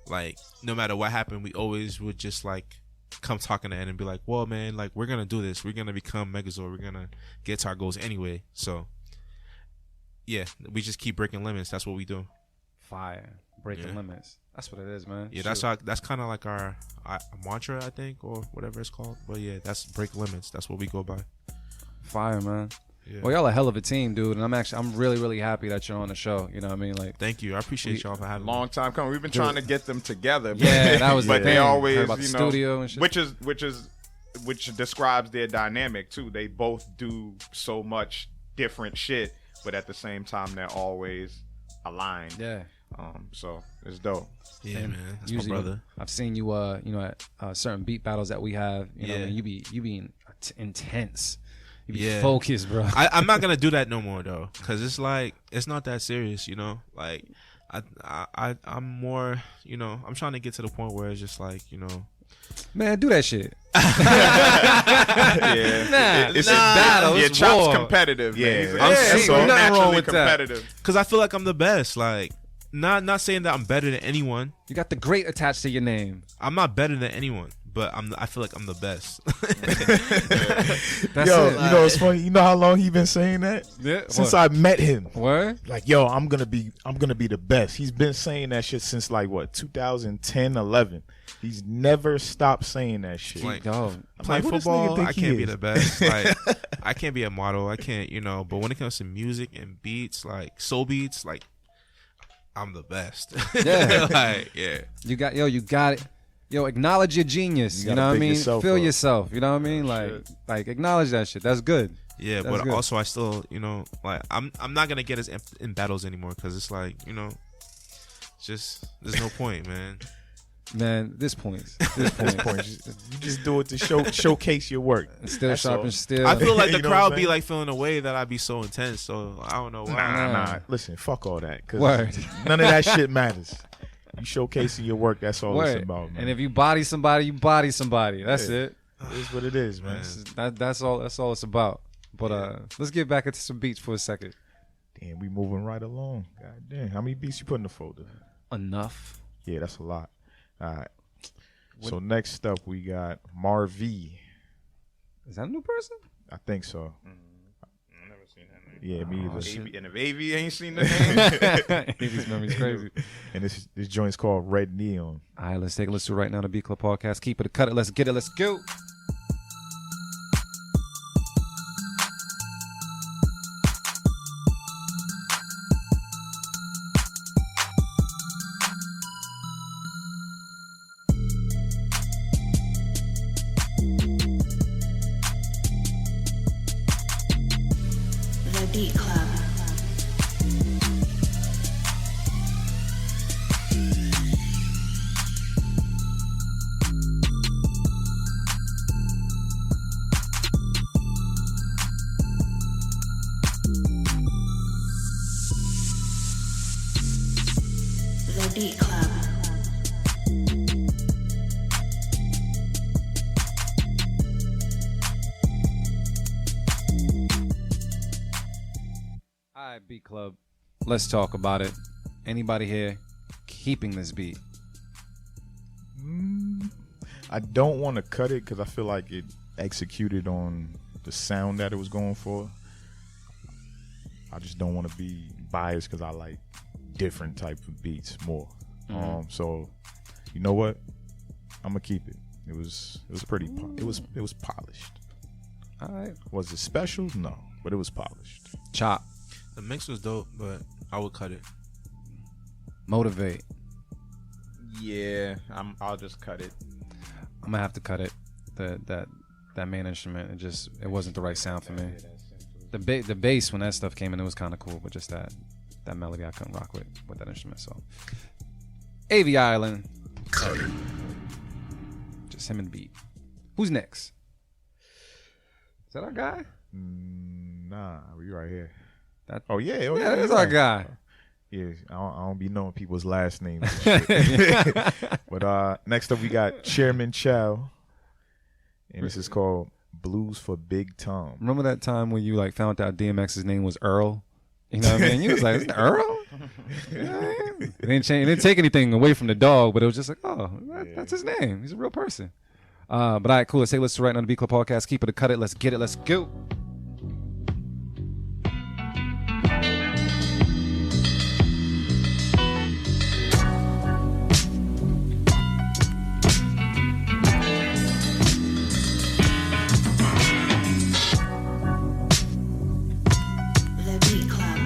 like no matter what happened, we always would just like come talking to him and be like, well man, like we're gonna do this, we're gonna become Megazoyd, we're gonna get to our goals anyway. So yeah, we just keep breaking limits. That's what we do. Fire, breaking limits. That's what it is, man. Yeah, Shoot. that's kind of like our mantra, I think, or whatever it's called. But yeah, that's break limits. That's what we go by. Fire, man. Yeah. Well, y'all a hell of a team, dude, and I'm really, really happy that you're on the show. You know what I mean? Like, Thank you. I appreciate y'all for having me. Long time coming. We've been trying to get them together. yeah, that was but the they thing. always, Heard about the studio and shit. which describes their dynamic too. They both do so much different shit, but at the same time they're always aligned. Yeah. So it's dope. Yeah, And man. That's usually my brother. I've seen you, at certain beat battles that we have. You know what I mean? You be intense. You be focused, bro. I'm not gonna do that no more though, cause it's like it's not that serious, Like I'm more, I'm trying to get to the point where it's just like, Man, do that shit. Yeah, it's battle. Your It's chop's war. competitive. Yeah. man. I'm It's saying, nothing wrong naturally with that. competitive. cause I feel like I'm the best. Like not saying that I'm better than anyone. You got the great attached to your name. I'm not better than anyone, but I feel like I'm the best. That's Yo, it. you know it's funny. You know how long he been saying that? Yeah, Since what? I met him. Word? Like, yo, I'm gonna be the best. He's been saying that shit since like what 2010, 11. He's never stopped saying that shit. Like, Go. I'm Play like, who this football, nigga think I he can't be is? the best. Like I can't be a model. I can't, but when it comes to music and beats, like soul beats, like I'm the best. Yeah. Like, yeah. You got it. Yo, acknowledge your genius. You You gotta know what I pick mean? yourself Feel up. yourself. You know what I mean? Like acknowledge that shit. That's good. Yeah, That's but good. also I still, like I'm not gonna get us in battles anymore because it's like, just there's no point, man. Man, this points. You just do it to showcase your work. Still That's sharp all. and still. I feel like the You know what crowd I'm be saying? like feeling a way that I'd be so intense, so I don't know why. Nah. Listen, fuck all that. 'Cause Word. none of that shit matters. You showcasing your work. That's all it's Word. about, man. And if you body somebody, you body somebody. That's Yeah. it. It is what it is, man. That's all it's about. But let's get back into some beats for a second. Damn, we moving right along. God damn, how many beats you put in the folder? Enough. Yeah, that's a lot. All right. So next up, we got Marv. Is that a new person? I think so. I've never seen that name. Yeah, me either. AV, and if AV ain't seen the name, His memory's crazy. And this joint's called Red Neon. All right, let's take a listen right now to Beat Club Podcast. Keep it, cut it, let's get it, let's go. The Beat Club. The Beat Club. All right, Beat Club. Let's talk about it. Anybody here keeping this beat? I don't want to cut it because I feel like it executed on the sound that it was going for. I just don't want to be biased because I like different type of beats more. So you know what? I'm gonna keep it. It was pretty. It was polished. All right. Was it special? No, but it was polished. Chop. The mix was dope, but I would cut it. Motivate. yeah, I'll just cut it. I'm gonna have to cut it. That main instrument, it wasn't the right sound for me. The bass when that stuff came in, it was kind of cool, but just that melody I couldn't rock with that instrument. So, AV Island. Cut it. Just him and Beat. Who's next? Is that our guy? Nah, we right here. Oh yeah, that's our guy. Yeah, I don't be knowing people's last names and shit. But next up we got Chairman Chow, and this is called Blues for Big Tom. Remember that time when you like found out DMX's name was Earl? You know what I mean? You was like, is it Earl? You know what I mean? It didn't take anything away from the dog, but it was just like, oh, that's his name. He's a real person. But all right, cool. Let's say let's to right now on the Beat Club podcast. Keep it or cut it. Let's get it. Let's go. The Beat Club.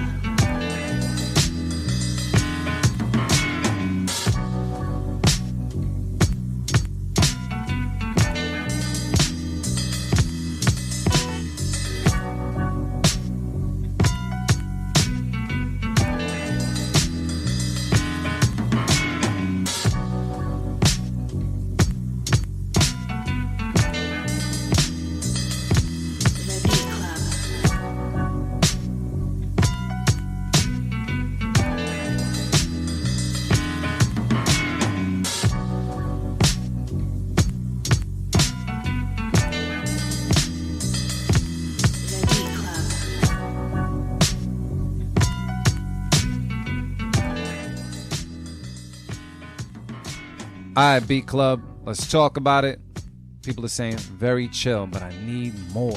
The Beat Club. The Beat Club. All right, Beat Club. Let's talk about it. People are saying very chill, but I need more.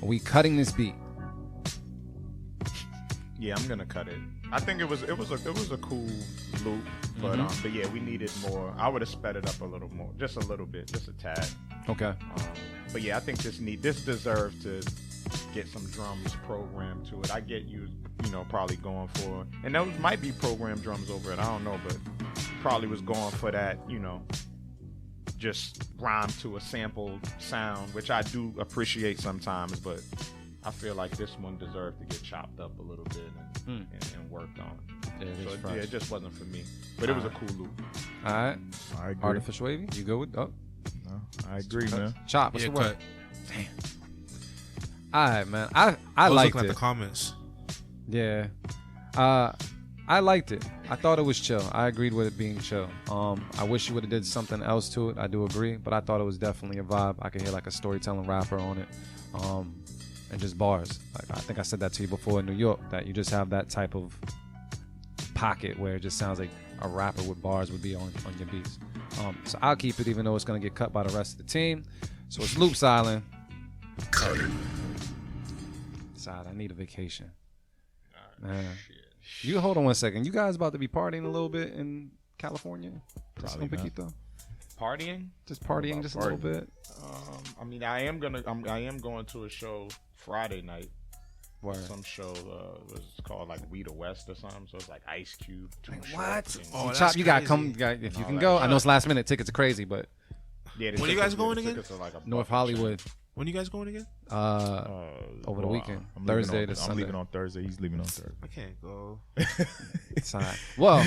Are we cutting this beat? Yeah, I'm gonna cut it. I think it was a cool loop, but yeah, we needed more. I would have sped it up a little more, just a little bit, just a tad. Okay. But yeah, I think this deserved to get some drums programmed to it. I get you know, probably going for, and those might be programmed drums over it. I don't know, but probably was going for that, you know, just rhyme to a sample sound, which I do appreciate sometimes, but I feel like this one deserved to get chopped up a little bit and worked on. Yeah, it is So fresh. yeah, it just wasn't for me, but it was a cool loop. All right. I agree. Artificial wavy. You go with No, I agree, man. Chop. What's Yeah, your word? cut. All right, man. I I was liked looking it. at the comments. Yeah. I liked it. I thought it was chill. I agreed with it being chill. I wish you would have did something else to it. I do agree, but I thought it was definitely a vibe. I could hear like a storytelling rapper on it. And just bars. Like I think I said that to you before in New York, that you just have that type of pocket where it just sounds like a rapper with bars would be on your beats. So I'll keep it even though it's gonna get cut by the rest of the team. So it's Loops Island. Side, I need a vacation. Man. You hold on 1 second. You guys about to be partying a little bit in California? Probably not. Poquito? Partying? Just partying just a little bit. I mean, I am going to a show Friday night. Word. Some show was called like We the West or something. So it's like Ice Cube. What? Oh, that's Chop, you got to crazy. come. If you No, can that go. I shit. know it's last minute. Tickets are crazy, but Yeah, When you guys going again? North Hollywood When you guys going again? over the weekend. I'm Thursday leaving to I'm Sunday. leaving on Thursday. He's leaving on Thursday. I can't go. Side. Well,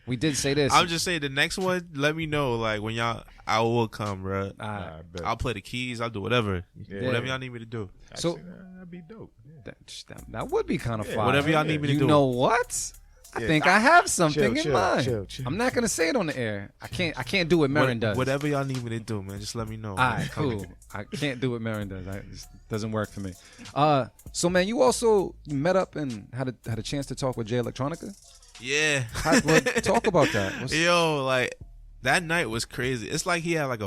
we did say this. I'm just saying the next one. Let me know, like when y'all. I will come, bro. I bet. I'll play the keys. I'll do whatever. Yeah. Whatever y'all need me to do. So That'd be dope. Yeah. that would be kind of fire. Whatever y'all need me to You do. know what? I Yeah. think I have something Chill, in mind. chill. I'm not gonna say it on the air. I can't do what Marin does. Whatever y'all need me to do, man. Just let me know. All man. right, cool. I can't do what Marin does. It just doesn't work for me. So man, you also met up and had a chance to talk with Jay Electronica. Yeah. Talk about that. Yo, like that night was crazy. It's like he had like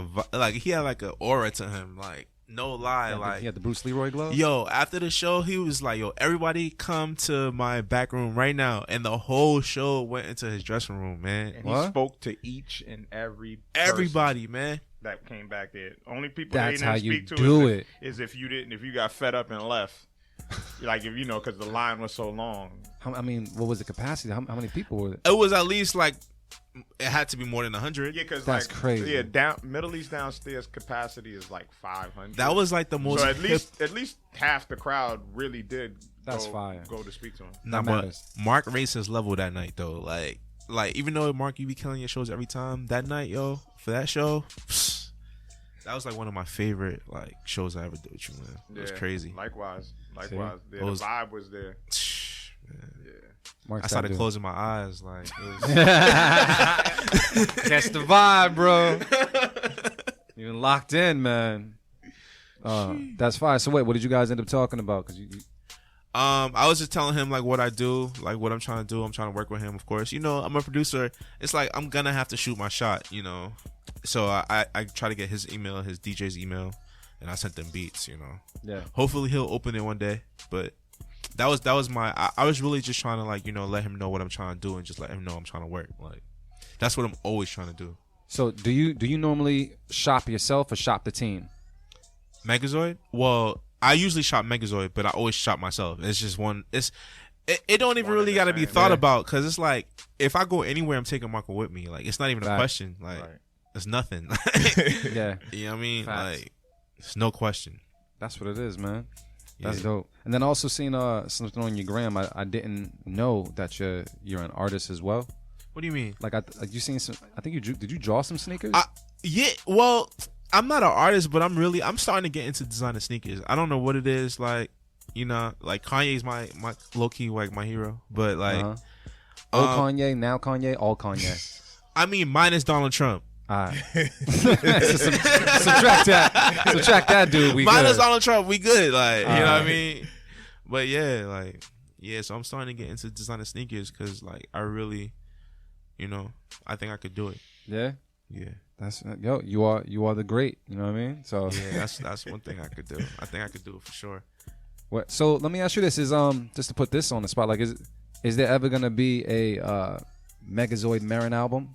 a aura to him. Like no lie, like he had the Bruce Leroy glove. yo, after the show, he was like, yo, everybody come to my back room right now. And the whole show went into his dressing room, man. And What? he spoke to each and every person Everybody, man. that came back there. Only people That's they how didn't you speak to do is if you got fed up and left. Like if you know, because the line was so long. I mean, what was the capacity? How many people were there? It was at least like, it had to be more than 100. Yeah, because That's like, crazy. Yeah, Middle East downstairs capacity is like 500. That was like the most. so at least half the crowd really did. That's fire. Go to speak to him. Nah, That but matters. Mark raised his level that night though. Like like even though Mark, you be killing your shows every time, that night, yo, for that show, that was like one of my favorite like shows I ever did with you, man. It was crazy. Likewise. Yeah, the vibe was there. Yeah. Mark's I started that dude. closing my eyes, like it was, Catch the vibe, bro. You locked in, man. That's fine. So wait, what did you guys end up talking about? Cause you I was just telling him like what I do, like what I'm trying to do. I'm trying to work with him, of course. You know, I'm a producer. It's like I'm gonna have to shoot my shot, you know. So I try to get his email, his DJ's email, and I sent them beats, you know. Yeah. Hopefully he'll open it one day. But that was my I was really just trying to like, you know, let him know what I'm trying to do and just let him know I'm trying to work. Like that's what I'm always trying to do. So do you normally shop yourself or shop the team? Megazoyd? Well, I usually shop Megazoyd, but I always shop myself. It's just one. It don't even really got to be thought about because it's like if I go anywhere, I'm taking Marco with me. Like it's not even a question. Like it's nothing. Yeah, you know what I mean? Facts. Like it's no question. That's what it is, man. That's Yeah. dope. And then also seen something on your gram. I didn't know that you're an artist as well. What do you mean? Like you seen some? I think did you draw some sneakers? Yeah. Well, I'm not an artist, but I'm starting to get into designing sneakers. I don't know what it is. Like, you know, like Kanye's my low key like my hero, but like Old Kanye, now Kanye, all Kanye. I mean, minus Donald Trump. Subtract that, dude. We Minus good. Donald Trump, we good. Like, you know what I mean? But yeah, like, yeah. So I'm starting to get into designing sneakers because, like, I really, you know, I think I could do it. Yeah. Yeah. That's you are the great. You know what I mean? So yeah, that's one thing I could do. I think I could do it for sure. What? So let me ask you this: is just to put this on the spot, like, is there ever gonna be a Megazoyd Marin album?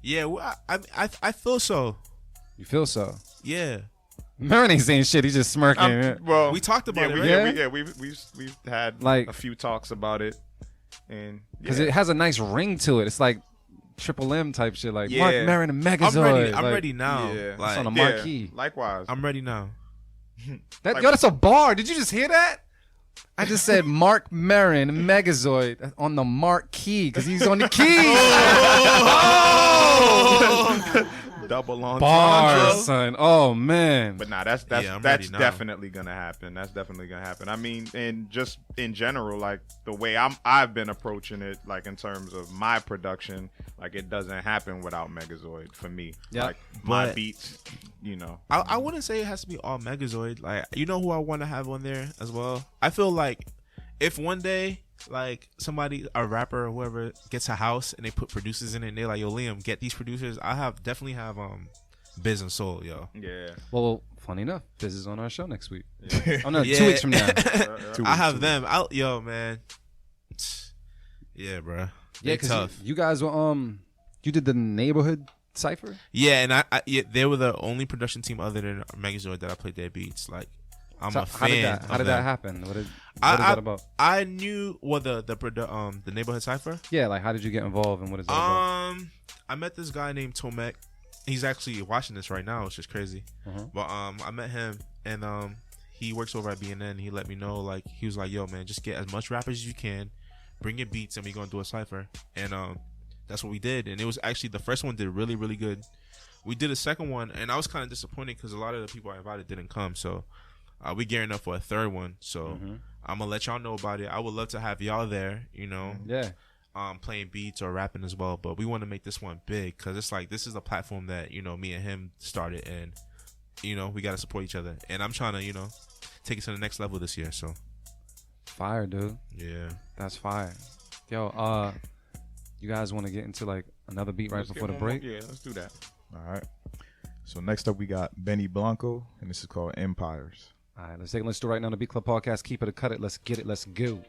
Yeah, well, I feel so. You feel so? Yeah. Marin ain't saying shit. He's just smirking. Well, we talked about it. right? We've had Like a few talks about it, and because it has a nice ring to it. It's like Triple M type shit, like Mark Maron and Megazoyd. I'm ready now. Yeah. Like, it's on a marquee. Likewise, I'm ready now. That's a bar. Did you just hear that? I just said Mark Maron Megazoyd on the marquee because he's on the key. double on Bars, son. Oh man. But nah, that's I'm ready now. definitely gonna happen. That's definitely gonna happen. I mean, and just in general, like the way I've been approaching it, like in terms of my production, like it doesn't happen without Megazoyd for me. Yeah. Like my But- beats, you know. I wouldn't say it has to be all Megazoyd. Like, you know who I want to have on there as well? I feel like if one day, like, somebody, a rapper or whoever, gets a house and they put producers in it and they're like, yo, Liam, get these producers, I definitely have Biz and Soul, yo. Yeah. Well, funny enough, this is on our show next week. Yeah. Oh no, Yeah. 2 weeks from now. I have them. Yo, man. Yeah, bro. Yeah, They because tough. you guys were you did the neighborhood cipher. Yeah, and I they were the only production team other than Megazoyd that I played their beats. Like, I'm a fan. How did that happen? What is I- that about? I knew the neighborhood cipher. Yeah, like how did you get involved and what is that about? I met this guy named Tomek. He's actually watching this right now. It's just crazy. But I met him and he works over at BNN. He let me know, like, he was like, yo, man, just get as much rappers as you can, bring your beats, and we're gonna do a cipher. And that's what we did. And it was actually, the first one did really, really good. We did a second one, and I was kind of disappointed because a lot of the people I invited didn't come. So we gearing up for a third one. So I'm gonna let y'all know about it. I would love to have y'all there, you know. Yeah. Playing beats or rapping as well, but we want to make this one big because it's like, this is a platform that, you know, me and him started, and, you know, we got to support each other, and I'm trying to, you know, take it to the next level this year. So Fire, dude. yeah. That's fire. Yo, you guys want to get into like another beat right Let's before get the one more- break? Yeah, let's do that. All right. So next up we got Benny Blanco, and this is called Empires. All right, let's take a listen to right now the Beat Club podcast. Keep it or cut it. Let's get it. Let's go.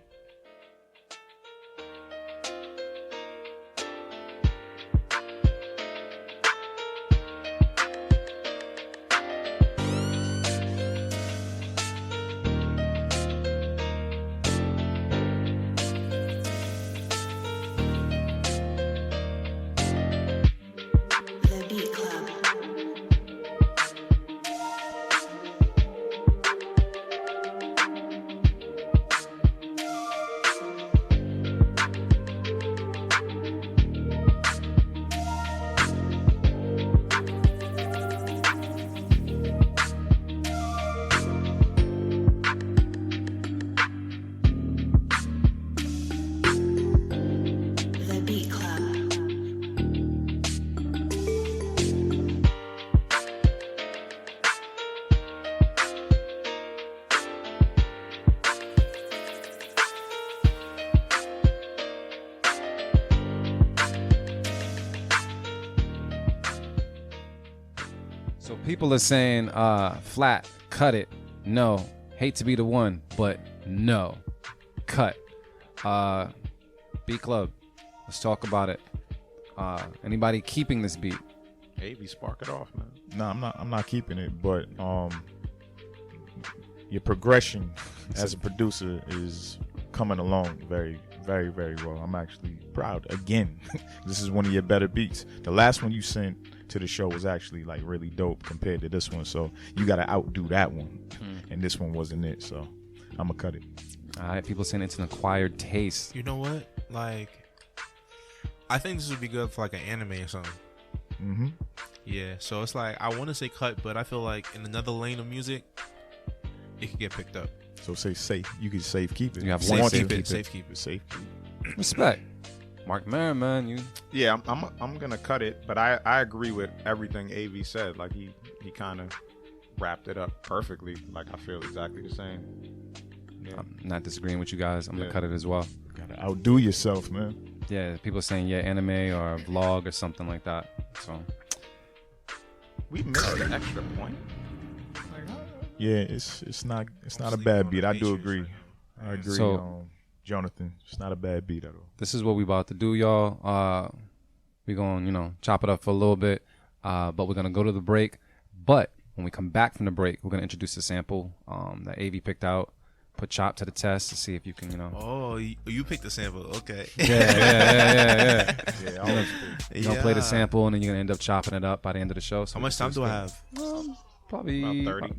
The Beat Club. So people are saying, flat, cut it, no. Hate to be the one, but no. Cut. Beat Club, let's talk about it. Anybody keeping this beat? Maybe spark it off, man. No, I'm not keeping it, but your progression as a producer is coming along very, very, very well. I'm actually proud. Again, this is one of your better beats. The last one you sent to the show was actually like really dope compared to this one, so you got to outdo that one. And this one wasn't it, so I'm gonna cut it. All right, people saying it's an acquired taste. You know what? Like, I think this would be good for like an anime or something. Mm-hmm. Yeah, so it's like I want to say cut, but I feel like in another lane of music, it could get picked up. So say safe. You could safe keep it. You have Safe one keep safe it. Safe keep it. Safe keep it. Respect. Mark Maron, man, you. Yeah, I'm gonna cut it, but I agree with everything AV said. Like he kind of wrapped it up perfectly. Like I feel exactly the same. Yeah. I'm not disagreeing with you guys. I'm gonna Yeah. cut it as well. Gotta outdo yourself, man. Yeah, people are saying anime or a vlog or something like that. So We missed the extra point. Yeah, it's not a bad beat. I do agree. I agree. So- Jonathan, it's not a bad beat at all. this is what we about to do, y'all. We're gonna, chop it up for a little bit, but we're gonna go to the break. But when we come back from the break, we're gonna introduce a sample that AV picked out. Put Chop to the test to see if you can, Oh, you picked the sample. Okay. Yeah. Yeah, I always do. You're gonna play the sample and then you're gonna end up chopping it up by the end of the show. So How much time do I have? Probably About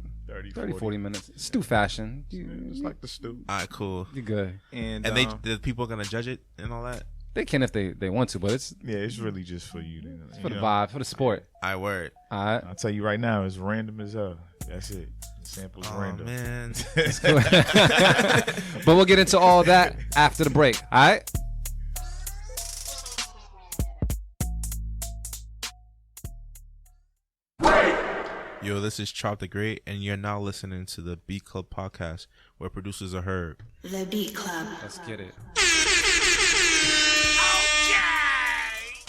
30. 40 minutes. Stew fashion. It's like the stew. All right, cool. You're good. And The people are gonna judge it and all that. They can if they want to, but it's Yeah, it's really just for you. for the vibe, for the sport. I word. All right. I'll tell you right now, it's random as hell. That's it. The sample's Oh random. man. But we'll get into all that after the break. All right. Yo, this is Chop the Great, and you're now listening to the Beat Club podcast, where producers are heard. The Beat Club. Let's get it.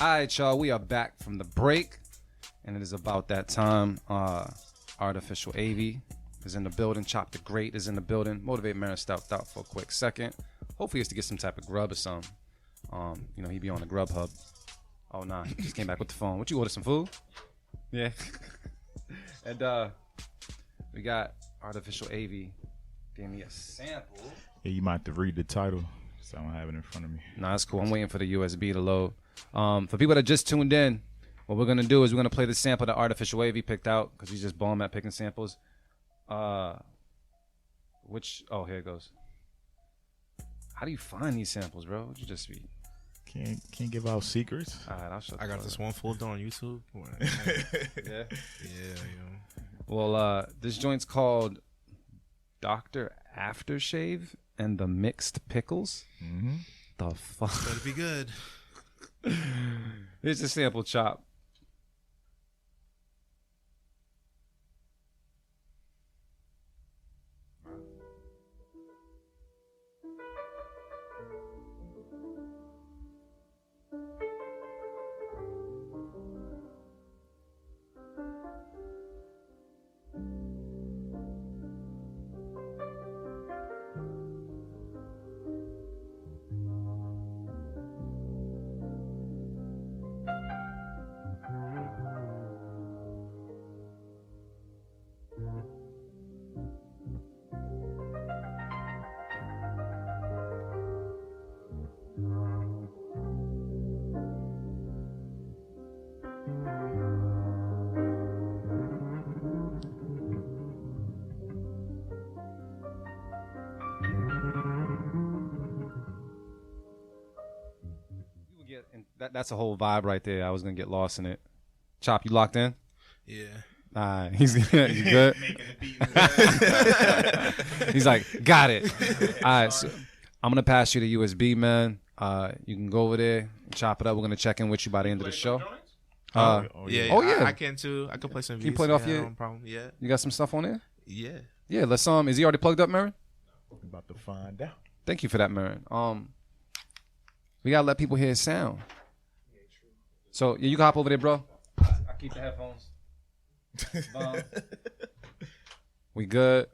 All right, y'all. We are back from the break, and it is about that time. Artificial AV is in the building. Chop the Great is in the building. Motivate Marin stopped out for a quick second. Hopefully, it's to get some type of grub or something. He'd be on the Grub Hub. Oh nah, he just came back with the phone. What you order? Some food? Yeah. And we got Artificial AV. Gave me a sample. Yeah, you might have to read the title, so I don't have it in front of me. Nah, that's cool. I'm waiting for the USB to load. For people that just tuned in, what we're gonna do is we're gonna play the sample that Artificial AV picked out because he's just bomb at picking samples. Here it goes. How do you find these samples, bro? Would you just be? Can't give out secrets. All right, I'll shut. I got this one folder on YouTube. Yeah. Yeah, yo. Well, this joint's called Dr. Aftershave and the Mixed Pickles. Mm-hmm. The fuck? Better be good. Here's the sample, Chop. That's a whole vibe right there. I was gonna get lost in it. Chop, you locked in? Yeah. He's you good. He's like, got it. All right, so I'm gonna pass you the USB, man. You can go over there, chop it up. We're gonna check in with you by the end of the show. Yeah. Oh, yeah. I can too. I can play some. You beats. play it off Yeah, your- no problem. Yeah. You got some stuff on there? Yeah. Yeah. Let's Is he already plugged up, Marin? About to find out. Thank you for that, Marin. We gotta let people hear his sound. So you can hop over there, bro. I keep the headphones. We good.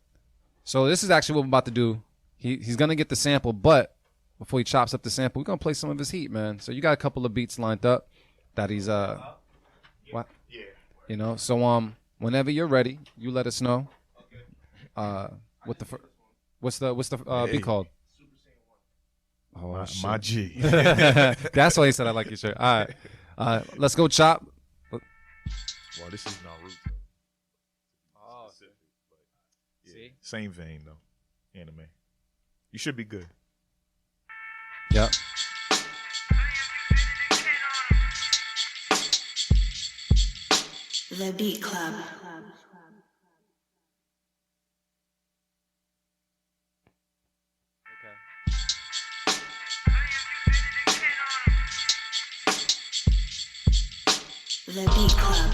So this is actually what we're about to do. He's gonna get the sample, but before he chops up the sample, we're gonna play some of his heat, man. So you got a couple of beats lined up that he's what? Yeah. You know, so whenever you're ready, you let us know. What's the beat called? Oh, my G. That's why he said I like your shirt. All right, let's go chop. Well, this is Naruto. Oh, specific, but yeah, see? Same vein though. Anime. You should be good. Yep. The Beat Club. The Beat Club.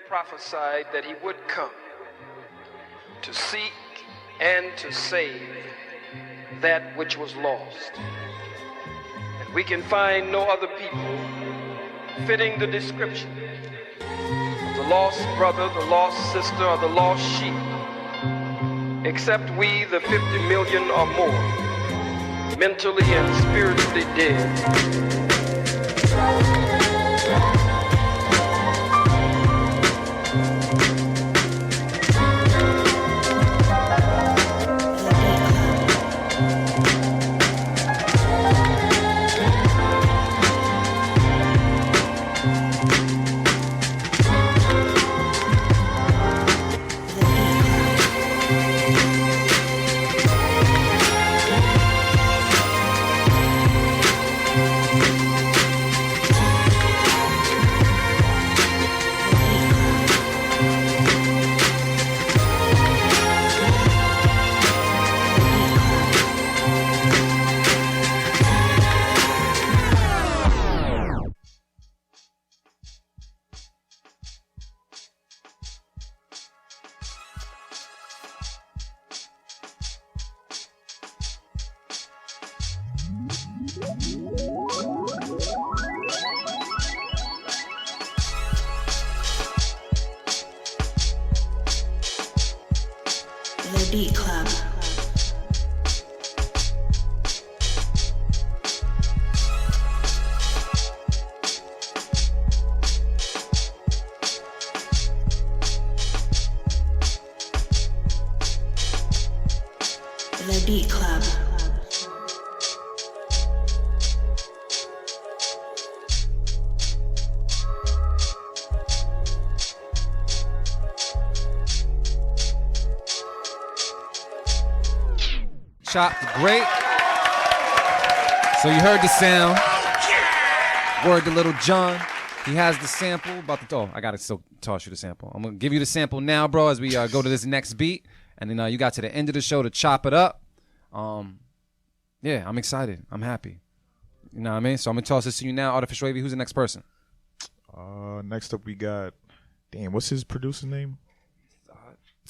Prophesied that he would come to seek and to save that which was lost. And we can find no other people fitting the description of the lost brother, the lost sister, or the lost sheep, except we, the 50 million or more, mentally and spiritually dead. The Beat Club. The Beat Club. Chopped great. So you heard the sound. Word to Little John. He has the sample. I gotta still toss you the sample. I'm gonna give you the sample now, bro, as we go to this next beat. And then you got to the end of the show to chop it up. Yeah, I'm excited. I'm happy. You know what I mean? So I'm gonna toss this to you now. Artificial Wavy, who's the next person? Next up we got, what's his producer name?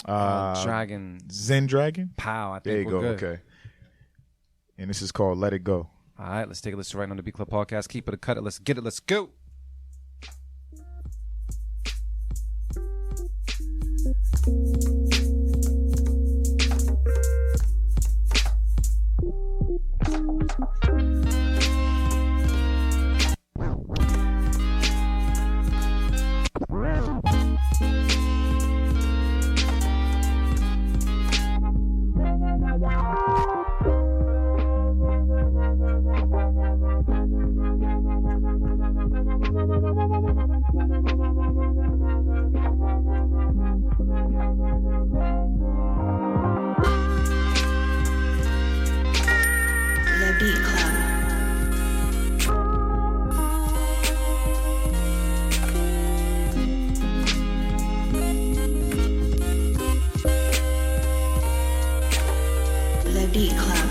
Dragon. Zen Dragon? Pow, I think there you we're go, good. okay. And this is called Let It Go. All right, let's take a listen right on the Beat Club Podcast. Keep it or cut it. Let's get it. Let's go. The Beat Club. The Beat Club.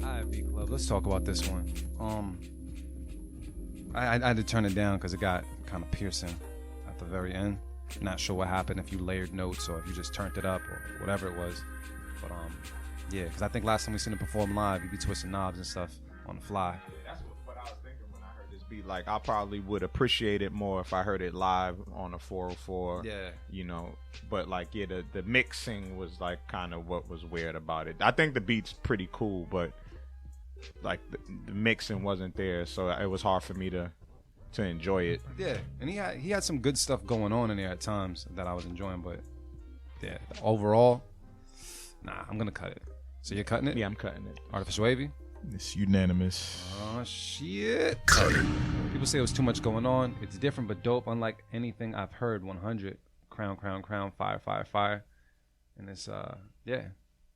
All right, B Club. Let's talk about this one. I had to turn it down because it got kind of piercing at the very end. Not sure what happened, if you layered notes or if you just turned it up or whatever it was. But yeah, because I think last time we seen it perform live, you'd be twisting knobs and stuff on the fly. That's what I was thinking when I heard this beat. Like, I probably would appreciate it more if I heard it live on a 404. Yeah. You know, but like, yeah, the mixing was like kind of what was weird about it. I think the beat's pretty cool, but like the mixing wasn't there, so it was hard for me to enjoy it. Yeah, and he had some good stuff going on in there at times that I was enjoying, but yeah, overall, nah, I'm gonna cut it. So you're cutting it? Yeah, I'm cutting it. Artificial Wavy? It's unanimous. Oh shit! People say it was too much going on. It's different but dope, unlike anything I've heard. 100, crown, crown, crown, fire, fire, fire, and it's yeah.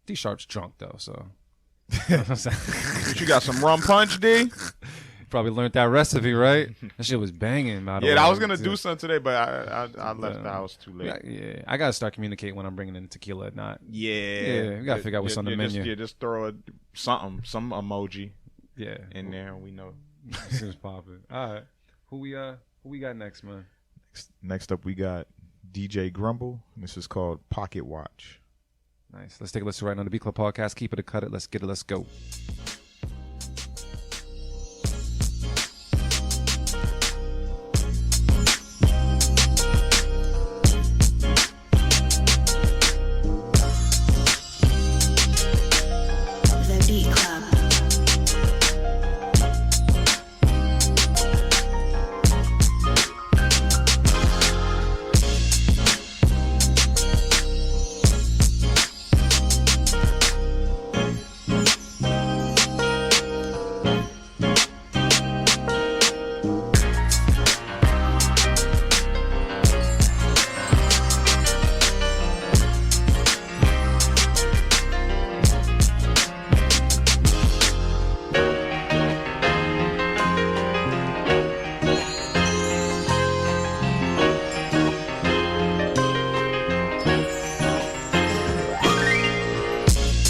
D Sharp's drunk though, so. You know what I'm saying? You got some rum punch, D? Probably learned that recipe, right? That shit was banging, by the way. Yeah, I was gonna do something today, but I left the house too late. Yeah, I gotta start communicating when I'm bringing in tequila at night. Yeah, we gotta figure out what's on the menu. Just throw some emoji. Yeah, in there, and we know. This is popping. All right, who we got next, man? Next up, we got DJ Grumble. This is called Pocket Watch. Nice. Let's take a listen right now on the B Club Podcast. Keep it or cut it. Let's get it. Let's go. The Beat Club.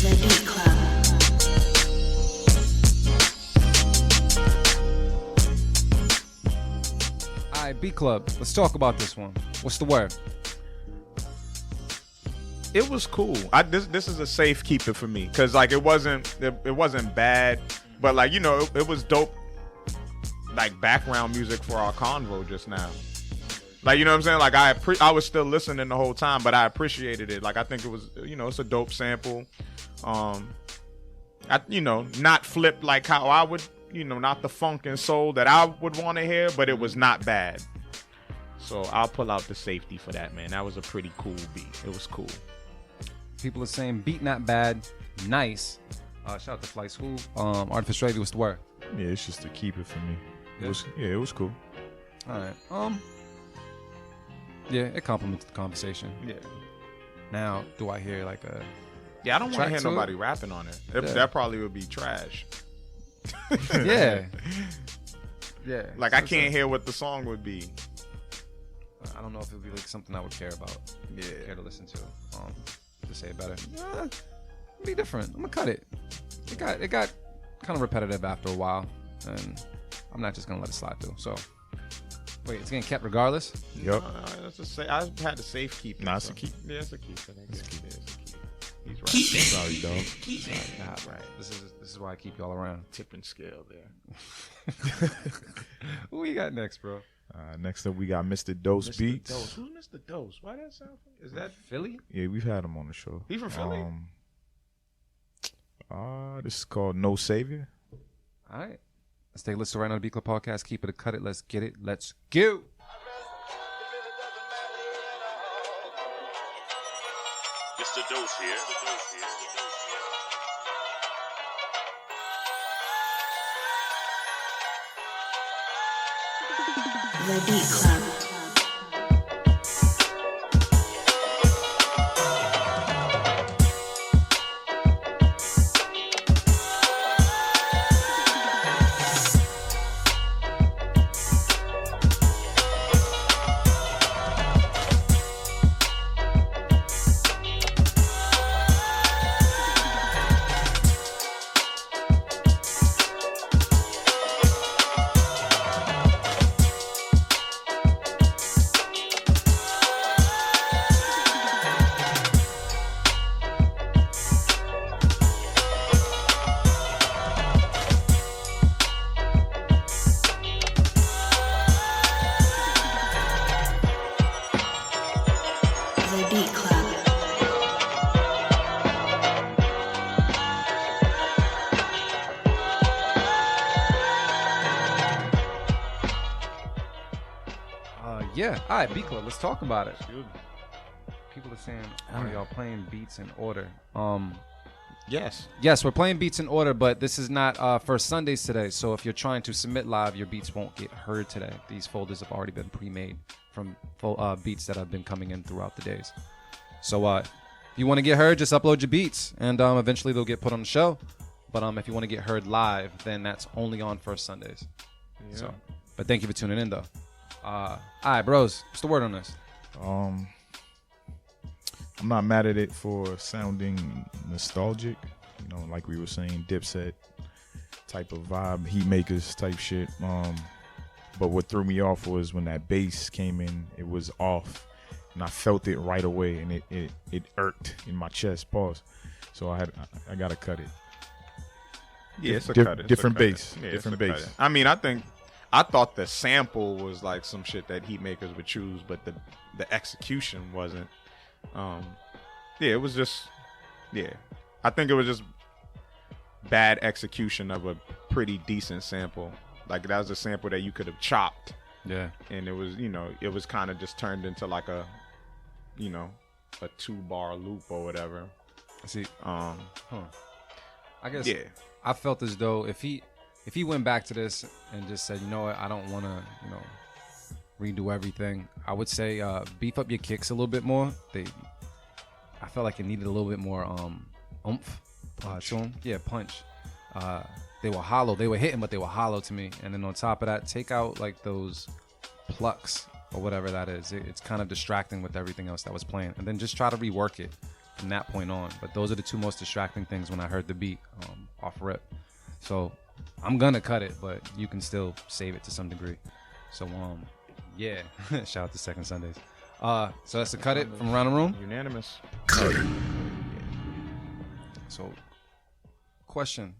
The Beat Club. All right, B Club. Let's talk about this one. What's the word? It was cool. This is a safe keeper for me, because like it wasn't bad, but like, you know, it was dope, like background music for our convo just now. Like, you know what I'm saying? Like I was still listening the whole time, but I appreciated it. Like, I think it was, you know, it's a dope sample. Not flipped like how I would, you know, not the funk and soul that I would want to hear, but it was not bad. So I'll pull out the safety for that, man. That was a pretty cool beat. It was cool. People are saying beat not bad, nice. Shout out to Flight School. Artificial Wavy, what's the word? Yeah, it's just to keep it for me. Yeah. It was cool. All right. Yeah, it complements the conversation. Yeah. Now, do I hear like a? Yeah, I don't want to track hear to it? nobody rapping on it. Yeah. That probably would be trash. Yeah. Yeah. Like, I can't hear what the song would be. I don't know if it would be like something I would care about. Yeah. Care to listen to. To say it better. Be different. I'm gonna cut it. It got kind of repetitive after a while, and I'm not just gonna let it slide through. So, wait, it's getting kept regardless. Yep. I had to safe keep. Nah, it's a keep. Yeah, it's a keep. It's a keep. He's right. Keep it. Sorry, dog. Keep it. God, right. This is why I keep y'all around. Tipping scale there. Who we got next, bro? Next up, we got Mr. Dose Mr. Beats. Dose. Who's Mr. Dose? Why that sound? Is that Philly? Yeah, we've had him on the show. He from Philly? This is called No Savior. All right. Let's take a listen right now to the Beat Club podcast. Keep it or cut it. Let's get it. Let's go. Mr. Dose here. The Beat Club. The Beat Club. Yeah. All right, Beat Club. Let's talk about it. People are saying, are y'all playing beats in order? Yes. Yes, we're playing beats in order, but this is not for Sundays today. So if you're trying to submit live, your beats won't get heard today. These folders have already been pre-made from beats that have been coming in throughout the days. So if you want to get heard, just upload your beats, and eventually they'll get put on the show. But if you want to get heard live, then that's only on first Sundays. Yeah. So, but thank you for tuning in, though. All right, bros, what's the word on this? I'm not mad at it for sounding nostalgic, you know, like we were saying, Dipset type of vibe, Heat Makers type shit. But what threw me off was when that bass came in, it was off, and I felt it right away, and it irked in my chest. Pause. So I gotta cut it. Yeah, it's a cut. It's Different a cut. bass. Yeah, Different it's a bass. cut. I mean, I thought the sample was like some shit that Heat Makers would choose, but the execution wasn't. Yeah, it was just. Yeah, I think it was just bad execution of a pretty decent sample. Like that was a sample that you could have chopped. Yeah. And it was, it was kind of just turned into like a 2-bar loop or whatever. See. I guess. Yeah. I felt as though if he went back to this and just said, you know what, I don't want to, redo everything, I would say beef up your kicks a little bit more. I felt like it needed a little bit more oomph to them. Yeah, punch. They were hollow. They were hitting, but they were hollow to me. And then on top of that, take out like those plucks or whatever that is. It's kind of distracting with everything else that was playing. And then just try to rework it from that point on. But those are the two most distracting things when I heard the beat off rip. So I'm gonna cut it, but you can still save it to some degree. So yeah. Shout out to Second Sundays. So that's a cut it from around the room. Unanimous. So, question: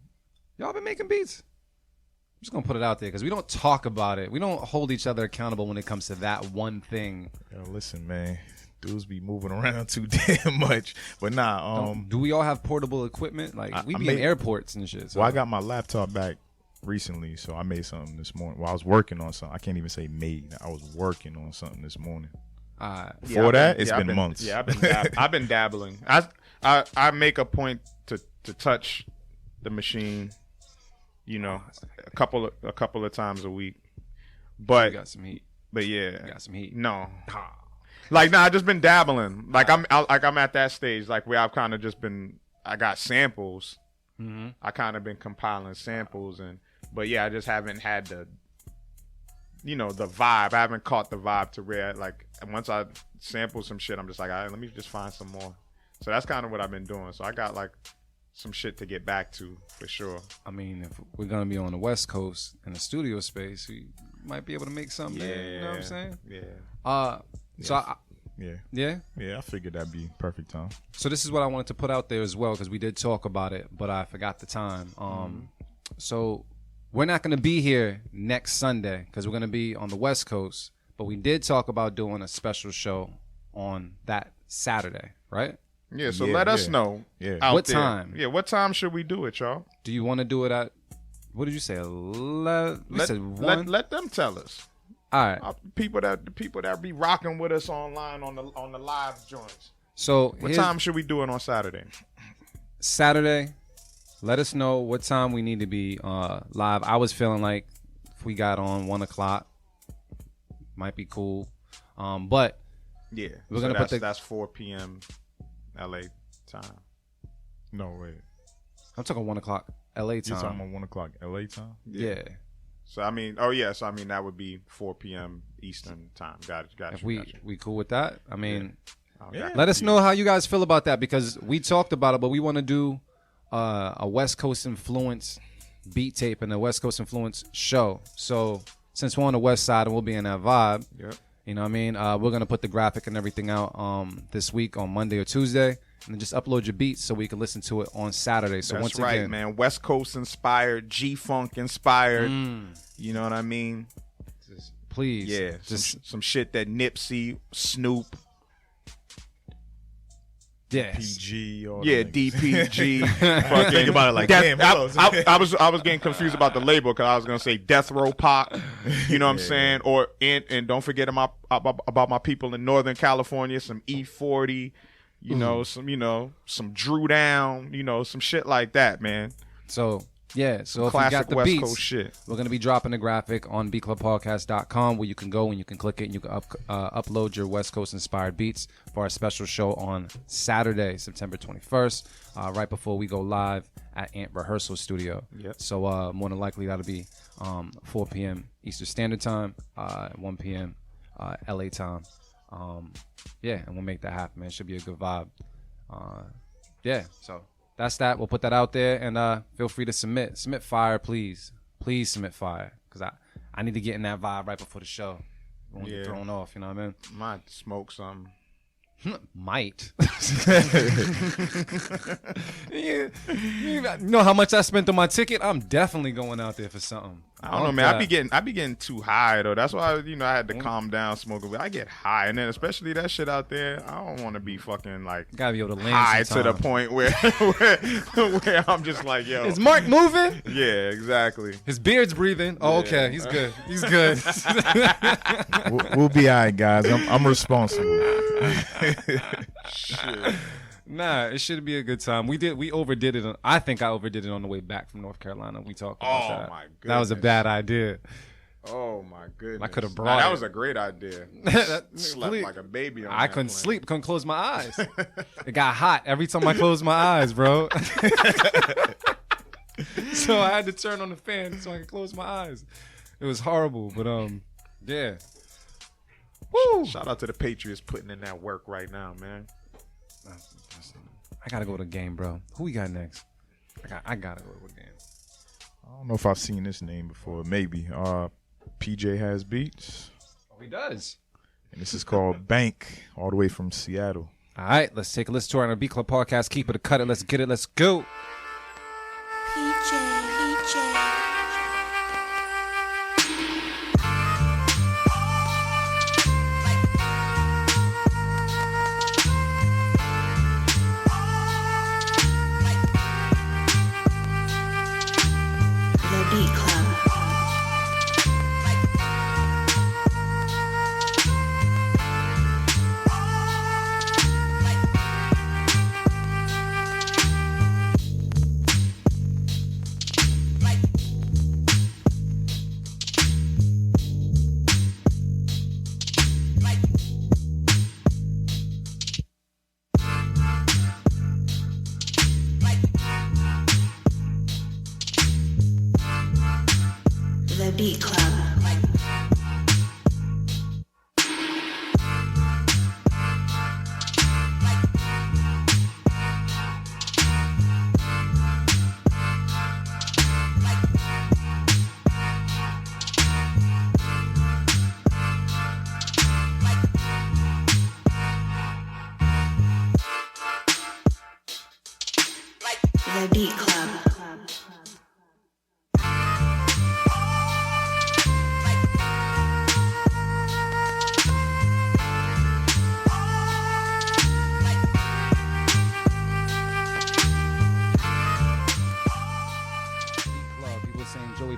y'all been making beats? I'm just gonna put it out there because we don't talk about it. We don't hold each other accountable when it comes to that one thing. Yo, listen, man, dudes be moving around too damn much. But nah, do we all have portable equipment? Like we be in airports and shit. So. Well, I got my laptop back recently, so I made something this morning. Well, I was working on something. I can't even say made. I was working on something this morning. Before that, it's been months. Yeah, I've been dabbling. I make a point to touch the machine, a couple of times a week. But you got some heat. But yeah, you got some heat. No, I just been dabbling. Like I'm at that stage, like where I've kind of just been. I got samples. Mm-hmm. I kind of been compiling samples, but yeah, I just haven't had the vibe. I haven't caught the vibe to where like once I sample some shit, I'm just like, all right, let me just find some more. So that's kind of what I've been doing. So I got like some shit to get back to for sure. I mean, if we're gonna be on the West Coast in a studio space, we might be able to make something. Yeah, there, you know what I'm saying? Yeah. Yeah. I figured that'd be perfect time. So this is what I wanted to put out there as well because we did talk about it, but I forgot the time. So we're not gonna be here next Sunday because we're gonna be on the West Coast, but we did talk about doing a special show on that Saturday, right? Yeah, so let us know. Yeah. Out what there. time? Yeah, what time should we do it, y'all? Do you want to do it at What did you say? You said one. Let them tell us. All right. The people that be rocking with us online on the live joints. So what time should we do it on Saturday? Saturday. Let us know what time we need to be live. I was feeling like if we got on 1:00, might be cool. But yeah, we're gonna put that's 4 p.m. LA time. No, wait. I'm talking 1:00 LA time. You're talking about 1:00 LA time? Yeah. So I mean, that would be 4 p.m. Eastern time. Got it. If we cool with that? I mean, yeah. let us know how you guys feel about that, because we talked about it, but we want to do a West Coast influence beat tape and a West Coast influence show. So since we're on the West Side and we'll be in that vibe, you know what I mean? We're gonna put the graphic and everything out this week on Monday or Tuesday, and then just upload your beats so we can listen to it on Saturday. So That's once right, again, man. West Coast inspired, G-Funk inspired. You know what I mean? Please, yeah, some shit that Nipsey, Snoop, PG, or DPG. Think about it like damn. I was getting confused about the label because I was gonna say Death Row Pac. You know what I'm saying? Or and don't forget about my people in Northern California, some E40. Some Drew Down. Some shit like that, man. So yeah, so if you classic got the West beats, Coast shit. We're gonna be dropping the graphic on beatclubpodcast.com where you can go and you can click it and you can upload your West Coast inspired beats for our special show on Saturday, September 21st, right before we go live at Ant Rehearsal Studio. Yep. So more than likely that'll be 4 p.m. Eastern Standard Time, 1 p.m. LA time. And we'll make that happen, man. It should be a good vibe. So that's that. We'll put that out there, and feel free to submit fire, please submit fire, because I need to get in that vibe right before the show. I won't get thrown off, you know what I mean? Might smoke something. Might. You know how much I spent on my ticket? I'm definitely going out there for something. I don't know, man. I be getting too high though. That's why I had to calm down smoking. I get high, and then especially that shit out there. I don't want to be fucking like gotta be able to land high sometime. to the point where I'm just like, yo. Is Mark moving? Yeah, exactly. His beard's breathing. Oh, okay, he's good. He's good. We'll be all right, guys. I'm responsible. Shit. Nah, it should be a good time. We overdid it. I think I overdid it on the way back from North Carolina. We talked about that. Oh my goodness. That was a bad idea. Oh my goodness. I could have brought that it. was a great idea. Slept like a baby on I that couldn't plane. sleep. Couldn't close my eyes. It got hot every time I closed my eyes, bro. So I had to turn on the fan so I could close my eyes. It was horrible, but yeah. Woo! Shout out to the Patriots putting in that work right now, man. I gotta go to the game, bro. Who we got next? I gotta go to the game. I don't know if I've seen this name before. Maybe. PJ has beats. Oh, he does. And this is called Bank, all the way from Seattle. All right, let's take a listen to our Beat Club podcast. Keep it or cut it. Let's get it. Let's go. PJ. The Beat Club. The Beat Club. The Beat Club.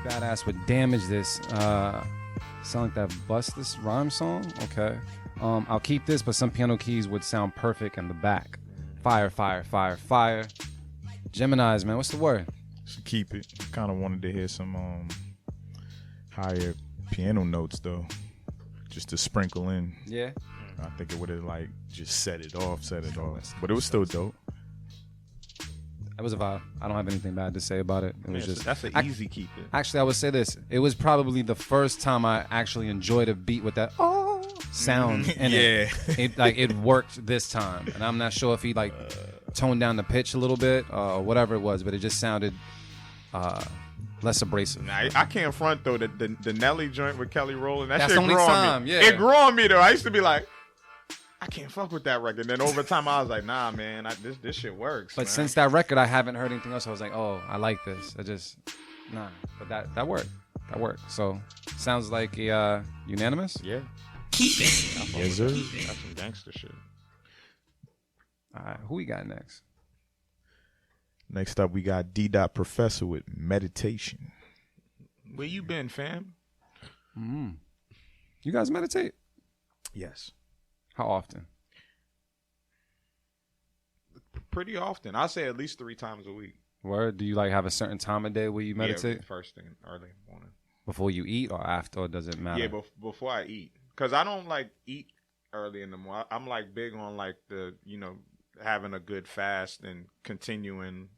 Badass would damage this. Sound like that Bust This Rhyme song? Okay. I'll keep this, but some piano keys would sound perfect in the back. Fire, fire, fire, fire. Geminis, man, what's the word? So keep it. Kind of wanted to hear some higher piano notes though, just to sprinkle in. Yeah. I think it would have like just set it off, but it was still dope. That was a vibe. I don't have anything bad to say about it. It was just that's an easy keep it. Actually, I would say this. It was probably the first time I actually enjoyed a beat with that sound in it. It worked this time, and I'm not sure if he like toned down the pitch a little bit or whatever it was, but it just sounded less abrasive. Nah, I can't front though the Nelly joint with Kelly Rowland. That's the shit only grew on time, me. yeah. It grew on me though. I used to be like, I can't fuck with that record. Then over time, I was like, nah, man, this shit works. But man. since that record, I haven't heard anything else. I was like, oh, I like this. But that worked. That worked. So sounds like a unanimous. Yeah. Keep it. Yes, sir. That's some gangster shit. All right, who we got next? Next up, we got D. Professor with Meditation. Where you been, fam? You guys meditate? Yes. How often? Pretty often. I say at least 3 times a week. Word? Do you like have a certain time of day where you meditate? Yeah, first thing, early in the morning. Before you eat or after, or does it matter? Yeah, before I eat. Because I don't like eat early in the morning. I'm like big on like the, having a good fast and continuing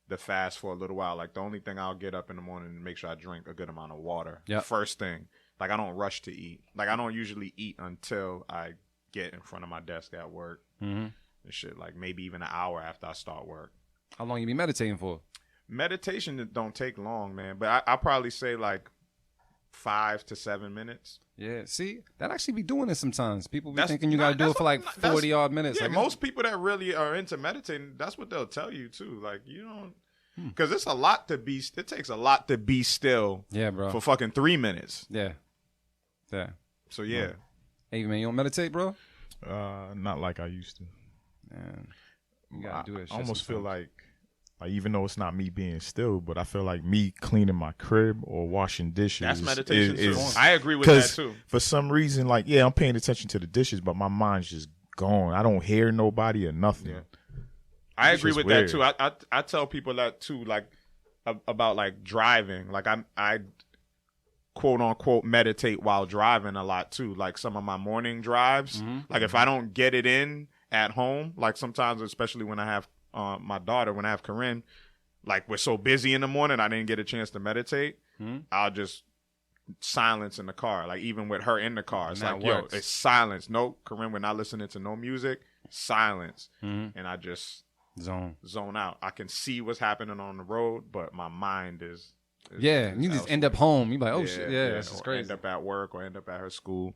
the fast for a little while. Like the only thing I'll get up in the morning and make sure I drink a good amount of water. Yep. First thing. Like I don't rush to eat. Like I don't usually eat until I get in front of my desk at work. And shit, like maybe even an hour after I start work. How long you be meditating for? Meditation don't take long, man. But I probably say like 5 to 7 minutes. Yeah, see, that actually be doing it sometimes. People be That's- thinking you gotta do it for like 40 odd minutes. Yeah, Like, most people that really are into meditating, that's what they'll tell you too. Like you don't, because it's a lot to be. It takes a lot to be still. Yeah, bro. For fucking 3 minutes. Yeah. So yeah. Hey man, you don't meditate, bro? Not like I used to. Man, you gotta do it. I almost feel like even though it's not me being still, but I feel like me cleaning my crib or washing dishes. That's meditation too. is I agree with that too. For some reason, like I'm paying attention to the dishes, but my mind's just gone. I don't hear nobody or nothing. Yeah. I agree with weird. that too. I tell people that too, like about like driving. Like I quote unquote meditate while driving a lot too. Like some of my morning drives. Like if I don't get it in at home, like sometimes, especially when I have my daughter, when I have Corinne, like we're so busy in the morning, I didn't get a chance to meditate. I'll just silence in the car. Like even with her in the car, it's like, yo, it's silence. No, Corinne, we're not listening to no music. Silence. And I just zone out. I can see what's happening on the road, but my mind is you just end up home. You be like, oh shit, this is or crazy. end up at work or end up at her school.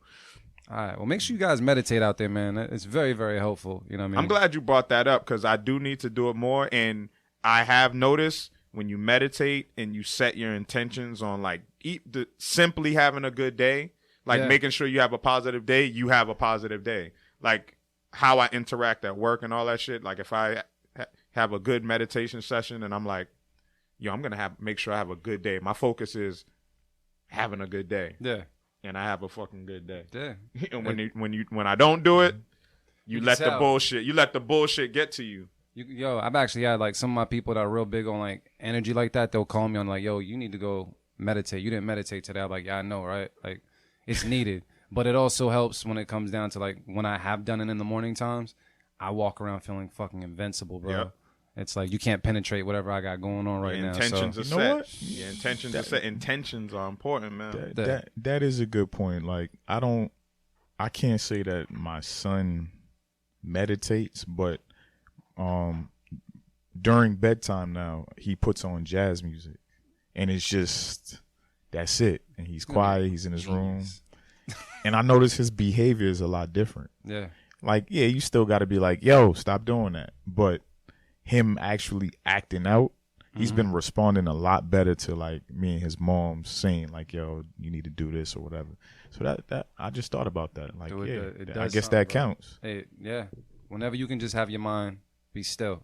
All right, well, make sure you guys meditate out there, man. It's very, very helpful. You know what I mean? I'm glad you brought that up because I do need to do it more. And I have noticed when you meditate and you set your intentions on like simply having a good day, like making sure you have a positive day, you have a positive day. Like how I interact at work and all that shit. Like if I have a good meditation session and I'm like, yo, I'm going to make sure I have a good day. My focus is having a good day. Yeah. And I have a fucking good day. Yeah. And when I don't do it, you let the bullshit get to you. I've actually had like some of my people that are real big on like energy like that. They'll call me on like, yo, you need to go meditate. You didn't meditate today. I'm like, yeah, I know, right? Like it's needed. But it also helps when it comes down to like when I have done it in the morning times, I walk around feeling fucking invincible, bro. Yep. It's like you can't penetrate whatever I got going on right now. Intentions are set. You know what? Yeah, intentions are set. Intentions are important, man. That is a good point. Like I can't say that my son meditates, but during bedtime now he puts on jazz music, and it's just that's it. And he's quiet. He's in his room, and I notice his behavior is a lot different. Yeah, like you still got to be like, yo, stop doing that, but him actually acting out, he's been responding a lot better to like me and his mom saying like, yo, you need to do this or whatever. So that I just thought about that. Like, I guess that counts. Hey, yeah. Whenever you can just have your mind be still,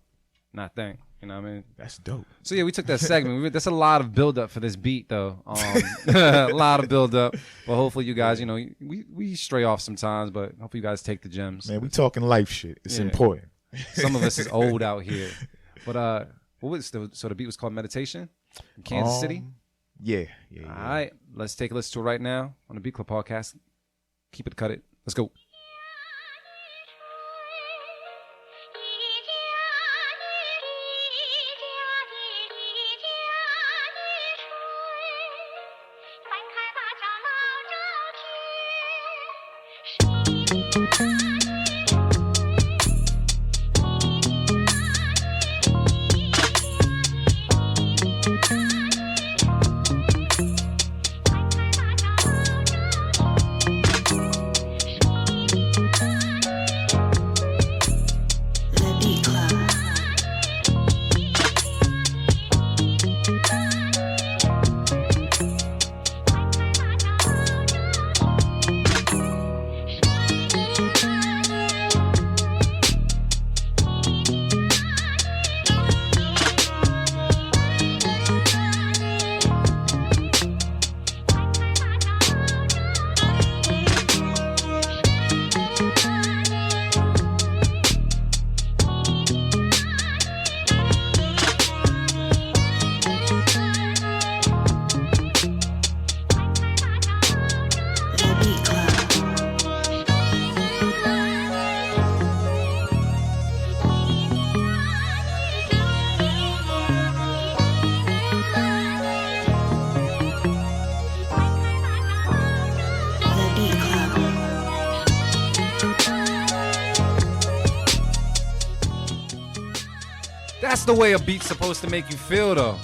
not think. You You know what I mean? That's dope. So yeah, we took that segment. That's a lot of build up for this beat, though. A lot of build up. But hopefully, you guys, you know, we stray off sometimes, but hopefully, you guys take the gems. Man, we talking life shit. It's important. Some of us is old out here. But what was so the beat was called Meditation in Kansas City? Yeah. All right, let's take a listen to it right now on the Beat Club podcast. Keep it, cut it. Let's go. The Beat Club. The Beat Club. The Beat Club. That's the way a beat's supposed to make you feel, though.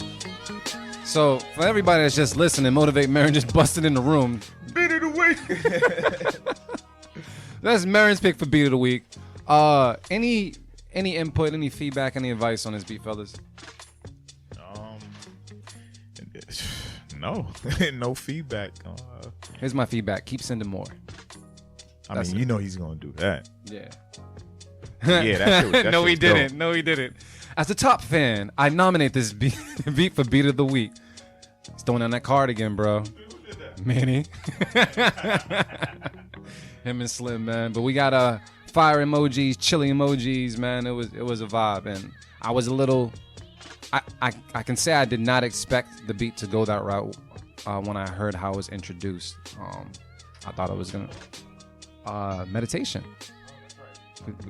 So for everybody that's just listening, Motivate Marin just busted in the room. Beat of the week. That's Marin's pick for beat of the week. Any input, any feedback, any advice on this beat, fellas? No, no feedback. Here's my feedback. Keep sending more. I mean, you know he's gonna do that. Yeah. Yeah, that No, he shit's didn't. dope. No, he didn't. As a top fan, I nominate this beat for beat of the week. He's throwing on that card again, bro. Manny. Him and Slim, man. But we got fire emojis, chili emojis, man. It was a vibe, and I was a little. I can say I did not expect the beat to go that route when I heard how it was introduced. I thought it was gonna meditation.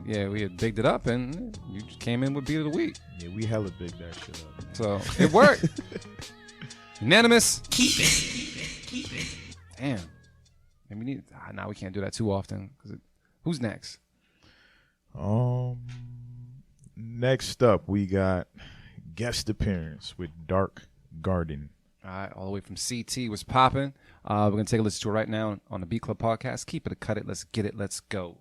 Yeah, we had bigged it up, and you just came in with beat of the week. Yeah, we hella big that shit up. Man. So it worked. Unanimous. Keep it. Damn. And we need. Now we can't do that too often. Who's next? Next up we got guest appearance with Dark Garden. All right, all the way from CT was popping. We're gonna take a listen to it right now on the Beat Club podcast. Keep it, cut it. Let's get it. Let's go.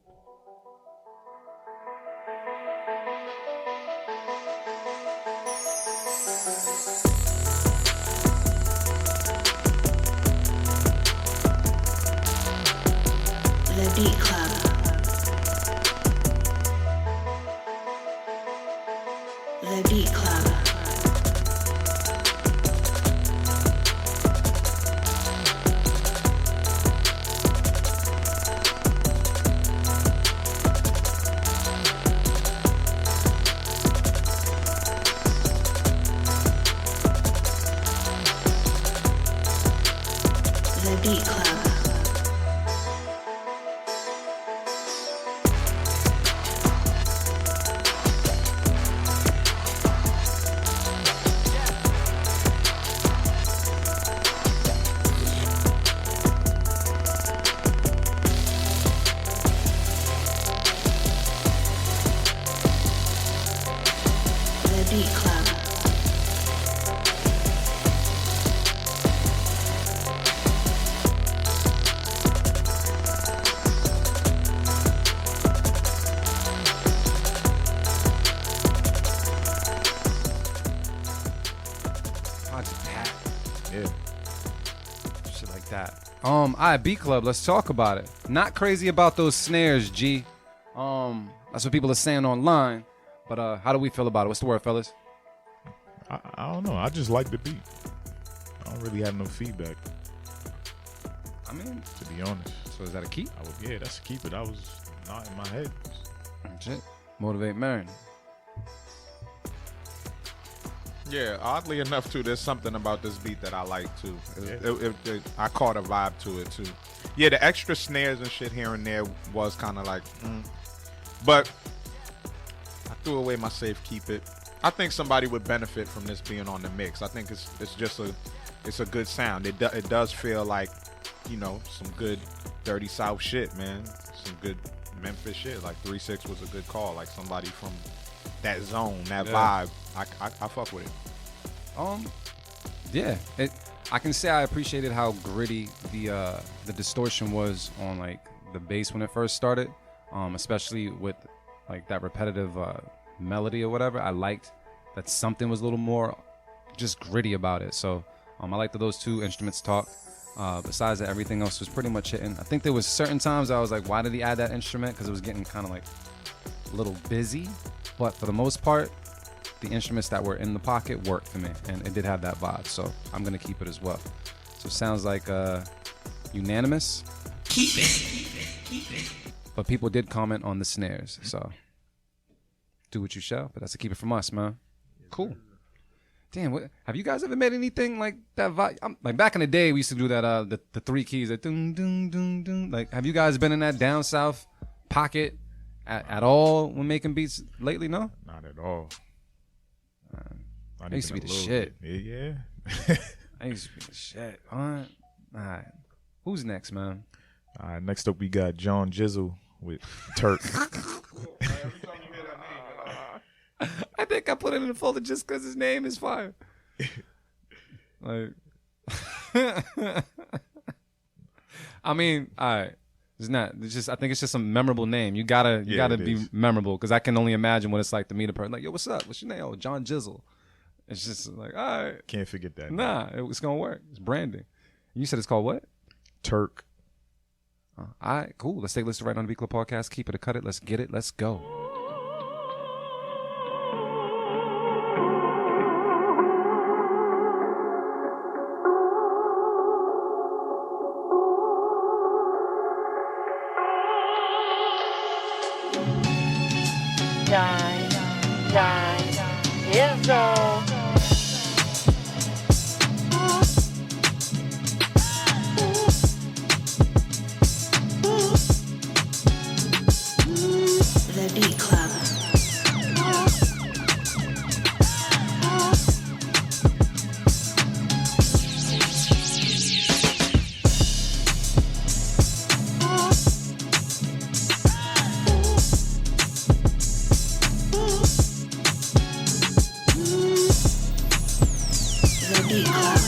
The Beat Club. The Beat Club. The Beat Club. The Beat Club. Yeah. Shit like that. All right, Beat Club. Let's talk about it. Not crazy about those snares, G. That's what people are saying online. But how do we feel about it? What's the word, fellas? I don't know. I just like the beat. I don't really have no feedback, I mean, to be honest. so is that a keep? Yeah, that's a keep it. I was not in my head. Shit. Motivate Marin. Yeah, oddly enough, too, there's something about this beat that I like, too. I caught a vibe to it, too. Yeah, the extra snares and shit here and there was kind of like, But I threw away my safe keep it. I think somebody would benefit from this being on the mix. I think it's just a good sound. It does feel like, you know, some good Dirty South shit, man. Some good Memphis shit. Like 3-6 was a good call. Like somebody from that zone, that vibe. I fuck with it. Yeah. I can say I appreciated how gritty the distortion was on like the bass when it first started. Especially with like that repetitive melody or whatever. I liked that something was a little more just gritty about it. So I liked that those two instruments talk. Besides that, everything else was pretty much hitting. I think there was certain times I was like, why did he add that instrument? Because it was getting kind of like a little busy. But for the most part, the instruments that were in the pocket worked for me, and it did have that vibe. So I'm gonna keep it as well. So it sounds like unanimous. Keep it. But people did comment on the snares, so do what you shall. But that's a keep it from us, man. Cool. Damn, have you guys ever made anything like that vibe? Like back in the day, we used to do that. The three keys, that dun dun dun dun. Like, have you guys been in that down south pocket at all when making beats lately? No, Not at all. I used to be the shit. Yeah. I used to be the shit. All right, who's next, man? All right, next up we got John Jizzle with Turk. I think I put it in the folder just because his name is fire. Like, I mean, all right. It's not. It's just. I think it's just a memorable name. You gotta be memorable, because I can only imagine what it's like to meet a person. Like, yo, what's up? What's your name? Oh, John Jizzle. It's just like, all right. Can't forget that. Nah, it's gonna work. It's branding. You said it's called what? Turk. All right, cool. Let's take a listen right on the Beat Club podcast. Keep it or cut it. Let's get it. Let's go. The Beat Club. The Beat Club.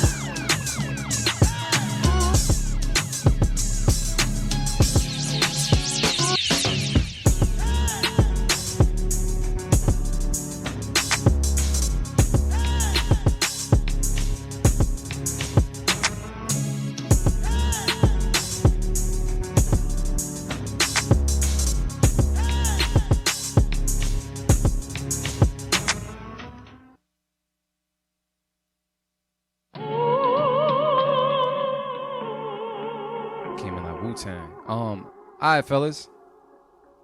Came in like Wu-Tang. All right, fellas.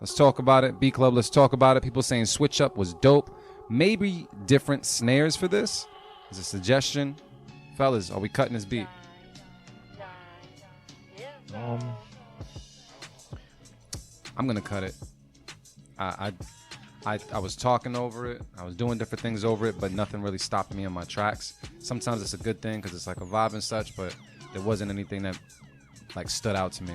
Let's talk about it. B Club, let's talk about it. People saying Switch Up was dope. Maybe different snares for this is a suggestion. Fellas, are we cutting this beat? I'm gonna cut it. I was talking over it. I was doing different things over it, but nothing really stopped me on my tracks. Sometimes it's a good thing because it's like a vibe and such, but there wasn't anything that like stood out to me.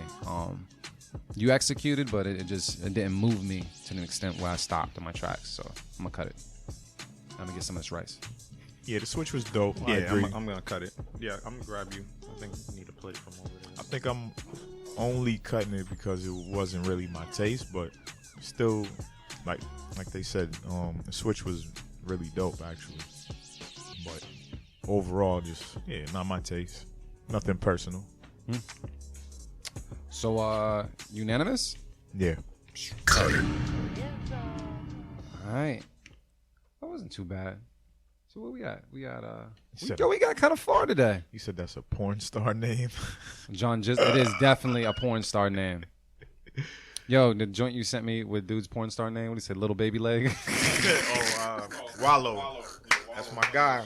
You executed, but it didn't move me to an extent where I stopped on my tracks. So I'm gonna cut it. I'm gonna get some of this rice. Yeah, the switch was dope. I Yeah, agree. I'm gonna cut it. Yeah, I'm gonna grab you. I think you need a plate from over there. I think I'm only cutting it because it wasn't really my taste, but still, like they said, the switch was really dope actually. But overall, just not my taste. Nothing personal. So unanimous? Yeah. All right. That wasn't too bad. So where we at? We at said- we got kind of far today. You said that's a porn star name. John, it is definitely a porn star name. Yo, the joint you sent me with dude's porn star name, what he said, Little Baby Leg. Wallow. That's my guy.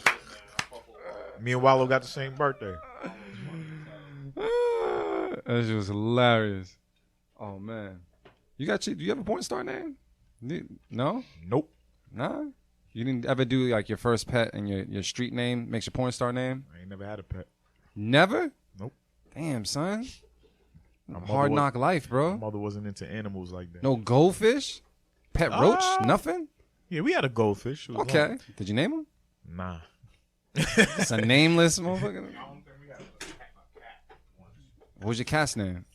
Me and Wallow got the same birthday. That shit was hilarious. Oh man, do you have a porn star name? No, Nope. nah. You didn't ever do like your first pet and your street name makes your porn star name? I ain't never had a pet. Never? Nope. Damn, son. My mother Hard was- knock life, My bro. mother wasn't into animals like that. No goldfish? Pet roach? Nothing? Yeah, we had a goldfish. It was Okay. long. Did you name him? Nah. It's a nameless motherfucker. What was your cat's name?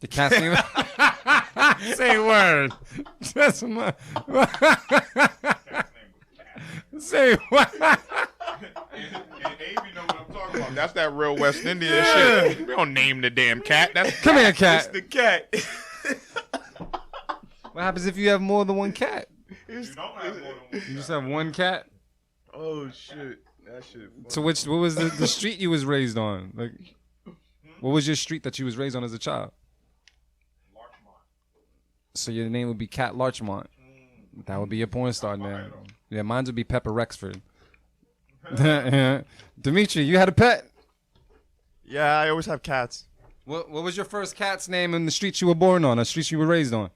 The cat's name? Say word. That's my. Say what? And Avy know what I'm talking about. That's that real West Indian shit. We don't name the damn cat. That's Come here, cat. The cat. What happens if you have more than one cat? you don't have more than one. You just have one cat? Oh shit. That shit. So what was the street you was raised on? Like, what was your street that you was raised on as a child? So your name would be Cat Larchmont. That would be your porn star name. Yeah, mine would be Pepper Rexford. Dimitri, you had a pet? Yeah, I always have cats. What was your first cat's name in the street you were born on, a street you were raised on?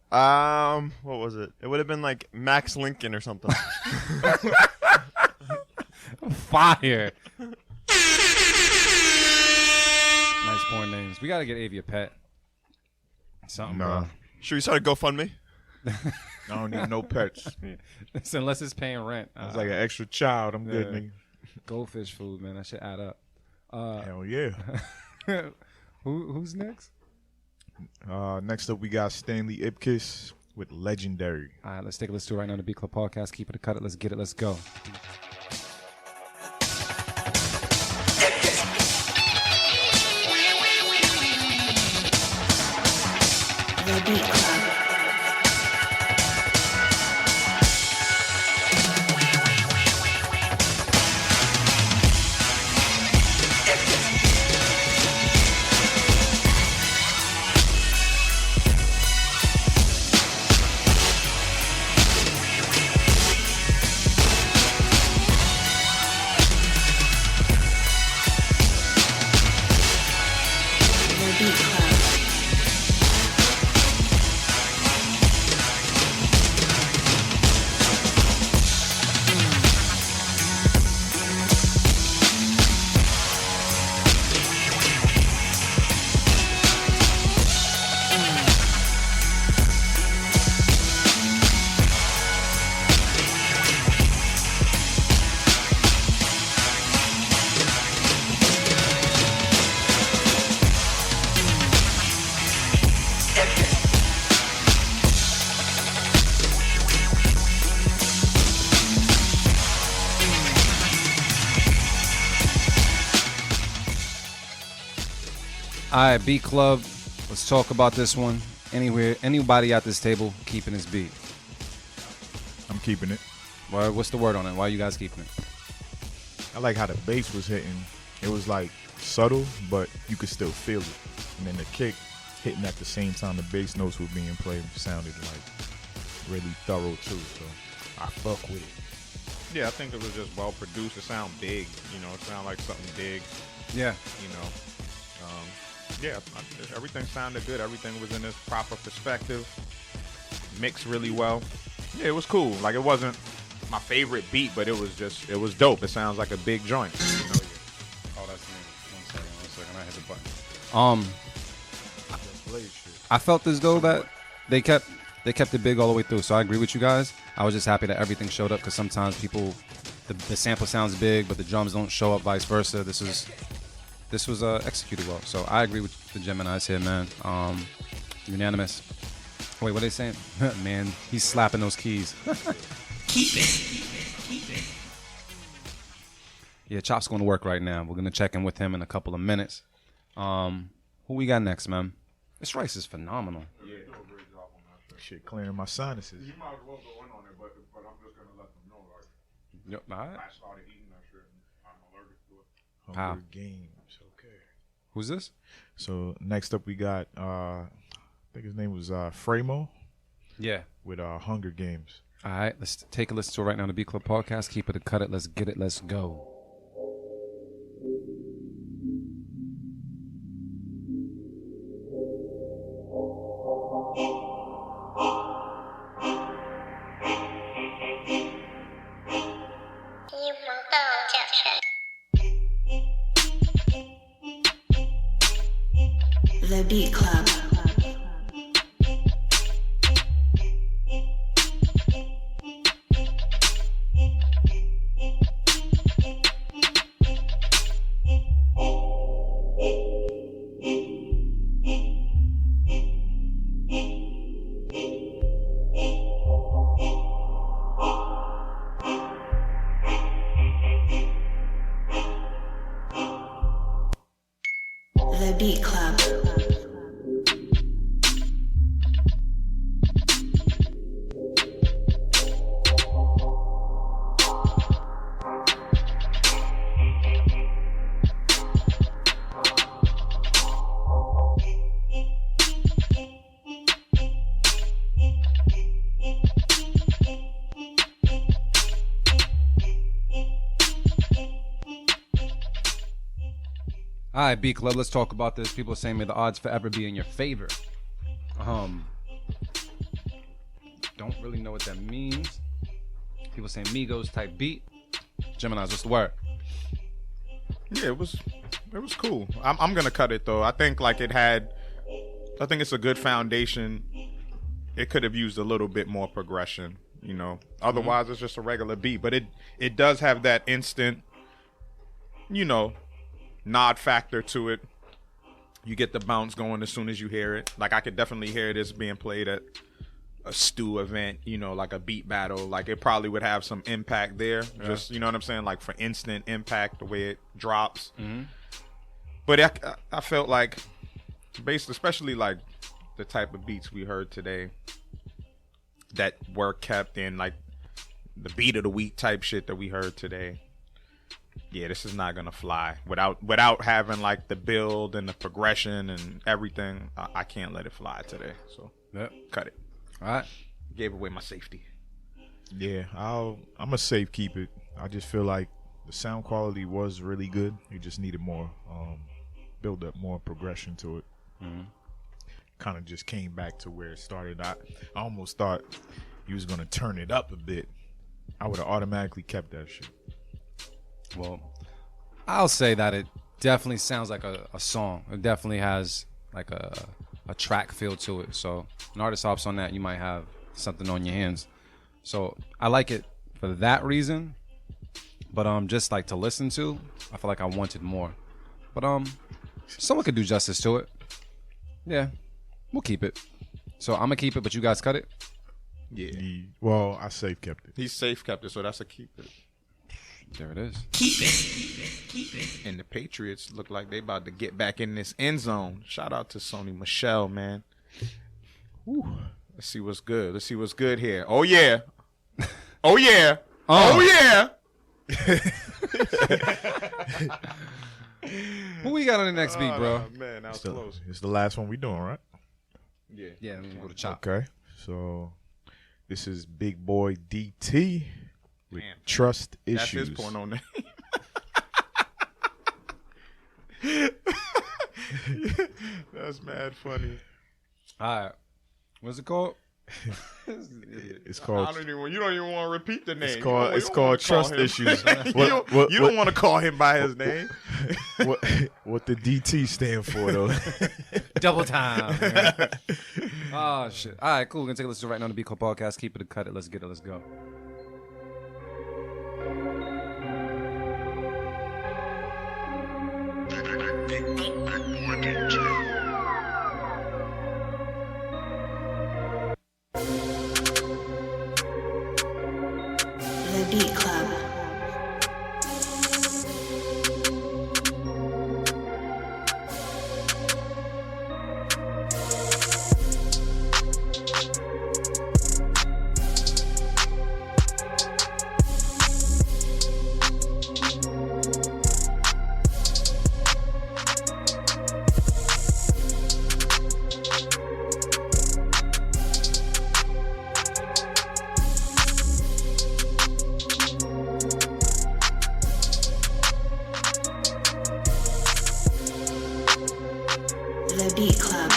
What was it? It would have been like Max Lincoln or something. Fire. Nice porn names. We gotta get Avy a pet. Something, Nah. Should we start a GoFundMe? I don't need no pets. bro. Unless it's paying rent. It's like an extra child. I'm good, Yeah. nigga. Goldfish food, man. That should add up. Hell yeah. Who's next? Next up, we got Stanley Ipkiss with Legendary. All right, let's take a listen to it right now. The Beat Club Podcast. Keep it a cut it. Let's get it. Let's go. The Beat Club. The Beat Club. All right, Beat Club. Let's talk about this one. Anybody at this table keeping this beat? I'm keeping it. What's the word on it? Why are you guys keeping it? I like how the bass was hitting. It was like subtle, but you could still feel it. And then the kick hitting at the same time the bass notes were being played sounded like really thorough too. So I fuck with it. Yeah, I think it was just well produced. It sounded big. You know, it sounded like something big. Yeah. You know, everything sounded good. Everything was in its proper perspective. Mixed really well. Yeah, it was cool. Like, it wasn't my favorite beat, but it was dope. It sounds like a big joint. You know? Oh, that's me. One second. I hit the button. I felt as though that they kept it big all the way through. So I agree with you guys. I was just happy that everything showed up because sometimes people, the sample sounds big, but the drums don't show up. Vice versa. This was executed well. So I agree with the Geminis here, man. Unanimous. Wait, what are they saying? Man, he's slapping those keys. Keep it. Yeah, Chop's going to work right now. We're going to check in with him in a couple of minutes. Who we got next, man? This rice is phenomenal. Shit clearing my sinuses. You might as well go in on it, but I'm just gonna let them know, like, Yep. All right. I started eating that shit. I'm allergic to it. How? Hunger Games. Okay. Who's this? So next up we got I think his name was Framo Yeah. with Hunger Games. All right. Let's take a listen to it right now on the Beat Club podcast. Keep it and cut it. Let's get it. Let's go. The Beat Club. The Beat Club. All right, B Club, let's talk about this. People are saying may the odds forever be in your favor. Don't really know what that means. People saying Migos type beat. Gemini's, what's the word? Yeah, it was cool. I'm gonna cut it though. I think it's a good foundation. It could have used a little bit more progression, you know. Otherwise it's just a regular beat. But it does have that instant, you know, nod factor to it. You get the bounce going as soon as you hear it. Like I could definitely hear this being played at a stew event, you know, like a beat battle. Like it probably would have some impact there. Yeah. Just, you know what I'm saying? Like for instant impact, the way it drops. Mm-hmm. But I felt like, especially like the type of beats we heard today that were kept in, like the beat of the week type shit that we heard today. Yeah, this is not gonna fly without having like the build and the progression and everything. I can't let it fly today. So cut it. All right, gave away my safety. Yeah, I'm a safe keep it. I just feel like the sound quality was really good. You just needed more build up, more progression to it. Mm-hmm. Kind of just came back to where it started. I almost thought he was gonna turn it up a bit. I would have automatically kept that shit. Well, I'll say that it definitely sounds like a song. It definitely has like a track feel to it. So an artist hops on that, you might have something on your hands. So I like it for that reason. But just like to listen to, I feel like I wanted more. But someone could do justice to it. Yeah, we'll keep it. So I'm gonna keep it, but you guys cut it. Yeah. Well, I safe kept it. He's safe kept it, so that's a keep it. There it is. Keep it. Keep it. And the Patriots look like they about to get back in this end zone. Shout out to Sony Michel, man. Whew. Let's see what's good. Let's see what's good here. Oh yeah. Oh yeah. Oh yeah. Who we got on the next beat, bro? Man, that was close. It's the last one we doing, right? Yeah. Yeah, I'm gonna go to Chop. Okay. So this is Big Boy DT with Damn. Trust That's Issues. his porno name. That's mad funny. All right. What's it called? It's called. You don't even want to repeat the name. It's called Trust Issues. You don't want to call him by his name. What the DT stand for though? Double time. Oh shit. All right, cool. We're gonna take a listen right now on the Beat Club podcast. Keep it and cut it. Let's get it. Let's go. The Beat Club. Beat Club.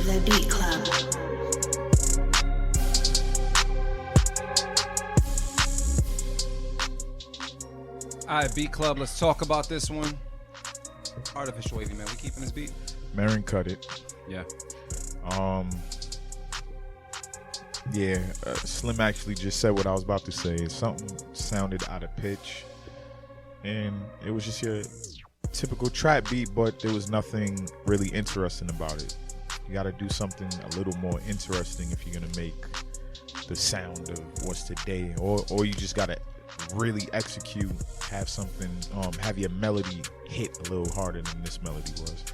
The Beat Club. All right, Beat Club, let's talk about this one. Artificial Wavy, man. We keeping this beat? Marin cut it. Yeah. Yeah, Slim actually just said what I was about to say. Something sounded out of pitch, and it was just your typical trap beat, but there was nothing really interesting about it. You got to do something a little more interesting if you're gonna make the sound of what's today, or you just gotta really execute, have something, have your melody hit a little harder than this melody was.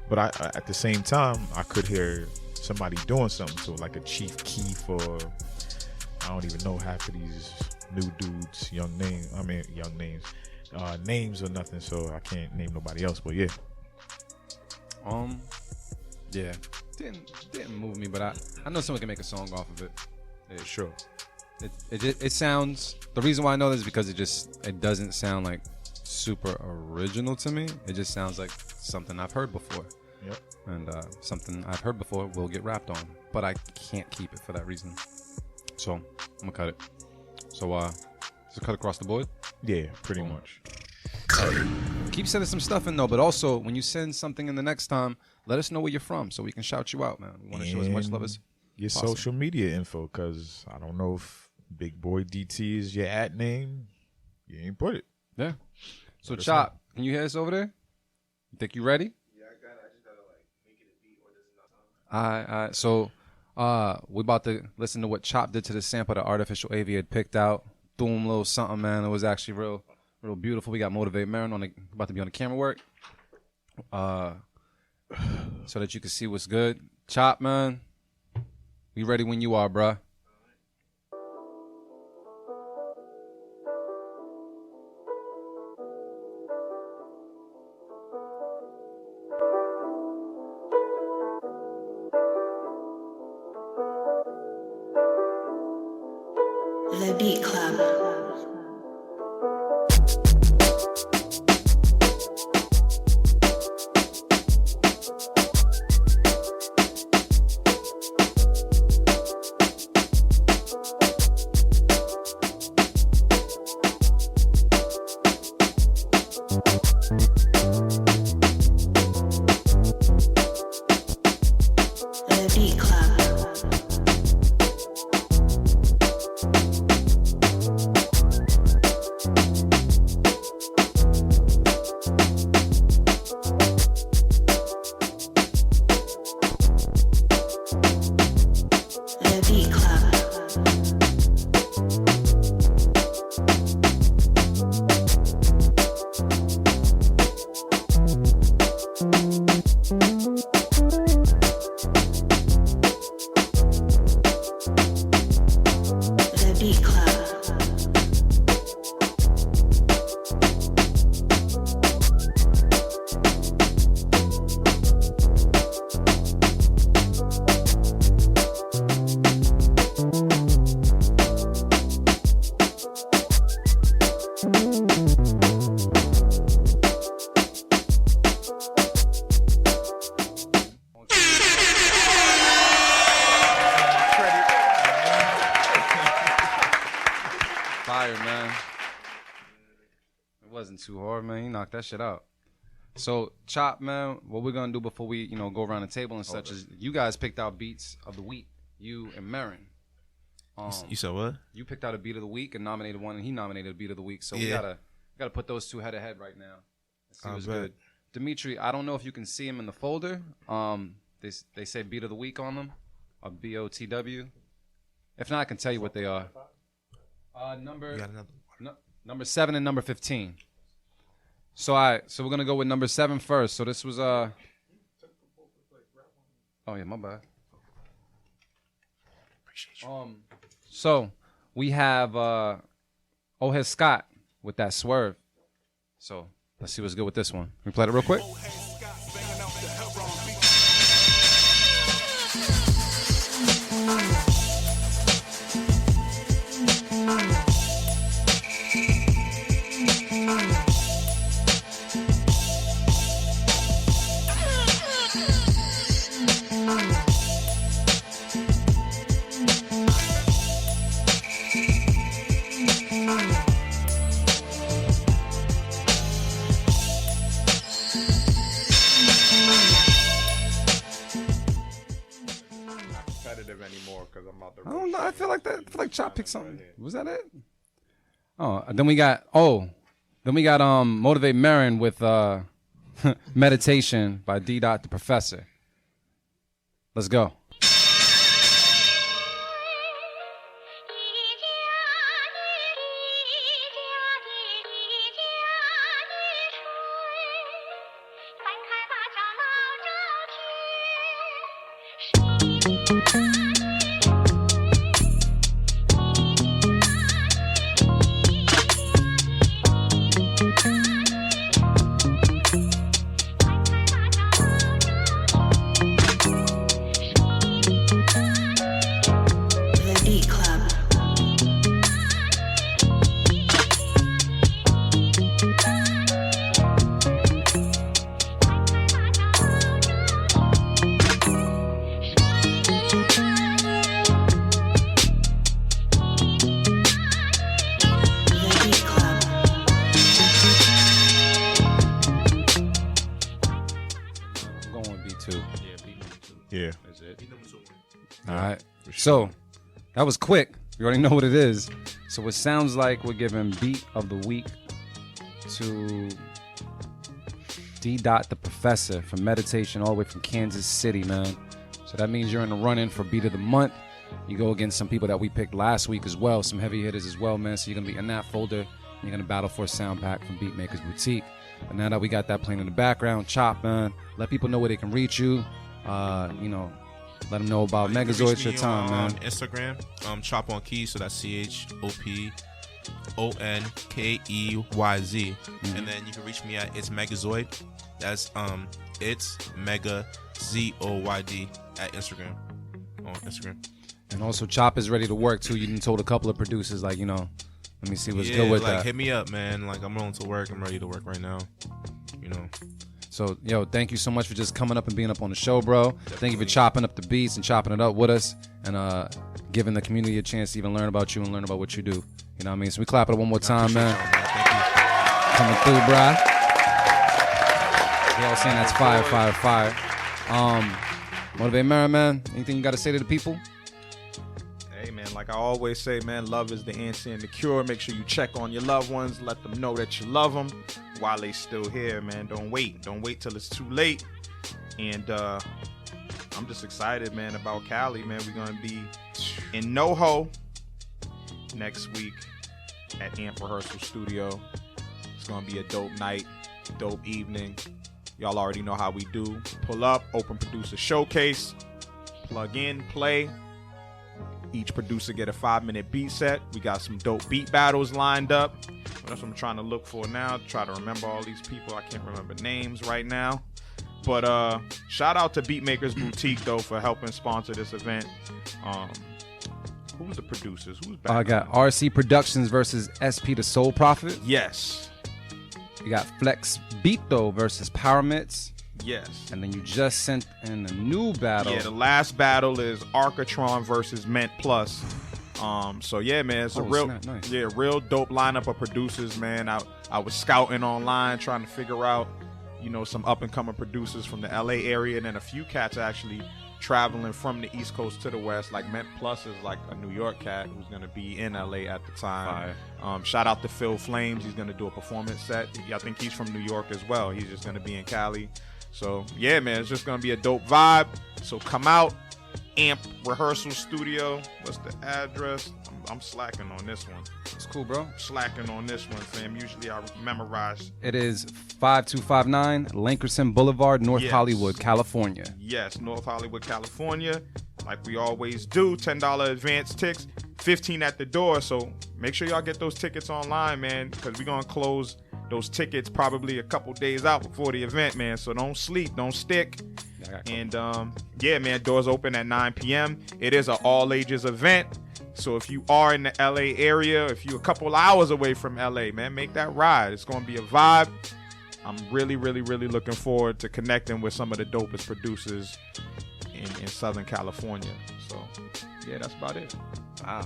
But I at the same time, I could hear somebody doing something to it, like a Chief Keef, or I don't even know half of these new dudes, names or nothing, so I can't name nobody else, but yeah. Yeah. Didn't move me, but I know someone can make a song off of it. Yeah, Sure. It sounds, the reason why I know this is because it doesn't sound like super original to me. It just sounds like something I've heard before. Yep. And something I've heard before will get rapped on, but I can't keep it for that reason. So I'm gonna cut it. So cut across the board. Yeah, pretty much. Keep sending some stuff in though, but also when you send something in the next time, let us know where you're from so we can shout you out, man. We want to show as much love as your possible. social media info, because I don't know if Big Boy DT is your @ name. You ain't put it. Yeah. So Chop, can you hear us over there? You think you ready? Yeah, I got it. I just gotta like make it a beat or there's enough time. All right. So we about to listen to what Chop did to the sample that Artificial Avi had picked out. Threw him a little something, man. It was actually real beautiful. We got Motivate Marin about to be on the camera work. So that you can see what's good. Chop, man. We ready when you are, bruh. The Beat Club. The Beat Club. The Beat Club. The Beat Club. Fire, man. It wasn't too hard, man. He knocked that shit out. So, Chop, man, what we're gonna do before we, go around the table and such is you guys picked out beats of the week. You and Marin. You said what? You picked out a beat of the week and nominated one, and he nominated a beat of the week. So we Yeah. gotta put those two head to head right now. Let's see I what's bet. good. Dimitri, I don't know if you can see him in the folder. They say beat of the week on them, or BOTW. If not, I can tell you what they are. You got another one. Number 7 and number 15. So we're gonna go with number 7 first. So this was Oh yeah, my bad. Appreciate you. So we have Ohez Scott with that swerve. So let's see what's good with this one. Can we play it real quick? anymore because I'm about to. I don't know. I feel like Chop picked something. Was that it? Oh, then we got Motivate Marin with Meditation by D. Dot the Professor. Let's go. The Beat Club. The Beat Club. I'm going with B2. Yeah, beat number 2. Yeah. That's it. All right. So that was quick. You already know what it is. So it sounds like we're giving Beat of the Week to D. Dot the Professor from Meditation all the way from Kansas City, man. So that means you're in the run-in for Beat of the Month. You go against some people that we picked last week as well, some heavy hitters as well, man. So you're going to be in that folder. You're going to battle for a sound pack from Beatmakers Boutique. But now that we got that playing in the background, Chop, man, let people know where they can reach you. Let them know about Megazoyd. It's your time, on man. Instagram, Chop on Keys, so that's CHOPONKEYZ. And then you can reach me at It's Megazoyd. That's It's Megazoyd at Instagram. On Instagram. And also, Chop is ready to work too. You done told a couple of producers, like, let me see what's good with that. Hit me up, man. Like, I'm willing to work. I'm ready to work right now. So, thank you so much for just coming up and being up on the show, bro. Thank you for chopping up the beats and chopping it up with us and giving the community a chance to even learn about you and learn about what you do. You know what I mean? So we clap it up one more time, man. Thank you. Coming through, bruh. We all saying that's fire, fire, fire. Motivate Marin, man. Anything you got to say to the people? Hey, man, like I always say, man, love is the answer and the cure. Make sure you check on your loved ones. Let them know that you love them while they still here, man. Don't wait till it's too late. And I'm just excited, man, about Cali, man. We're gonna be in NoHo next week at Amp Rehearsal Studio. It's gonna be a dope night, dope evening. Y'all already know how we do. Pull up, open producer showcase, plug in, play. Each producer get a 5-minute beat set. We got some dope beat battles lined up. That's what I'm trying to look for now. Try to remember all these people. I can't remember names right now. But shout out to Beatmakers Boutique, though, for helping sponsor this event. Who's the producers? Who's back? I got RC Productions versus SP the Soul Prophet. Yes. You got Flex Beatdo versus Power Mitts. Yes. And then you just sent in a new battle. Yeah, the last battle is Arcatron versus Ment Plus. So yeah, man, it's a real, nice. real dope lineup of producers, man. I was scouting online trying to figure out, some up and coming producers from the LA area, and then a few cats actually traveling from the East Coast to the West. Like Ment Plus is like a New York cat who's gonna be in LA at the time. Shout out to Phil Flames. He's gonna do a performance set. I think he's from New York as well. He's just gonna be in Cali. So yeah, man, it's just gonna be a dope vibe. So come out, Amp Rehearsal Studio. What's the address? I'm slacking on this one. It's cool, bro. Slacking on this one, fam. Usually I memorize. It is 5259 Lankerson Boulevard, North Hollywood, California. Yes, North Hollywood, California. Like we always do, $10 advance tickets, $15 at the door. So make sure y'all get those tickets online, man, because we're gonna close those tickets probably a couple days out before the event, man. So don't sleep, don't stick. And yeah, man, doors open at 9 p.m. It is an all ages event. So if you are in the LA area, if you're a couple hours away from LA, man, make that ride. It's going to be a vibe. I'm really, really, really looking forward to connecting with some of the dopest producers in Southern California. So yeah, that's about it. Wow.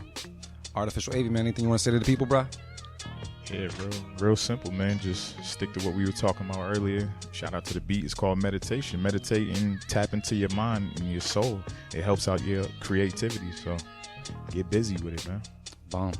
Artificial AV, man, anything you want to say to the people, bro? Yeah, real simple, man. Just stick to what we were talking about earlier. Shout out to the beat. It's called meditation. Meditate and tap into your mind and your soul. It helps out your creativity. So get busy with it, man. Boom.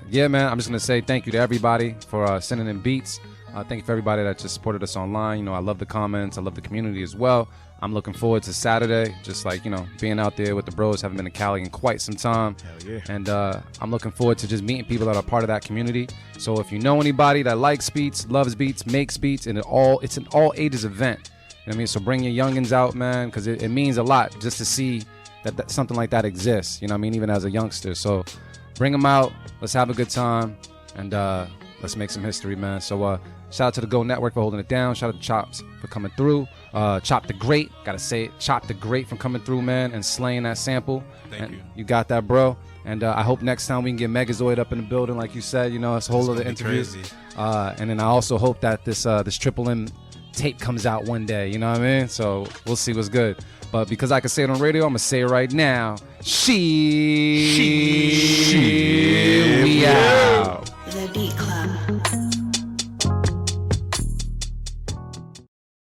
Yeah, man. I'm just gonna say thank you to everybody for sending in beats. Thank you for everybody that just supported us online. You know, I love the comments. I love the community as well. I'm looking forward to Saturday, just like, you know, being out there with the bros. Haven't been to Cali in quite some time. Hell yeah. And I'm looking forward to just meeting people that are part of that community. So if you know anybody that likes beats, loves beats, makes beats, and it's an all ages event. You know what I mean? So bring your youngins out, man, because it means a lot just to see that something like that exists. You know what I mean? Even as a youngster. So bring them out. Let's have a good time. And let's make some history, man. So shout out to the Go Network for holding it down. Shout out to Chops for coming through. Chop the Great, gotta say it. Chop the Great from coming through, man, and slaying that sample. Thank you. You got that, bro. And I hope next time we can get Megazoyd up in the building, like you said. You know, it's a whole other interview. And then I also hope that this Triple M tape comes out one day. You know what I mean? So we'll see what's good. But because I can say it on radio, I'm gonna say it right now. She.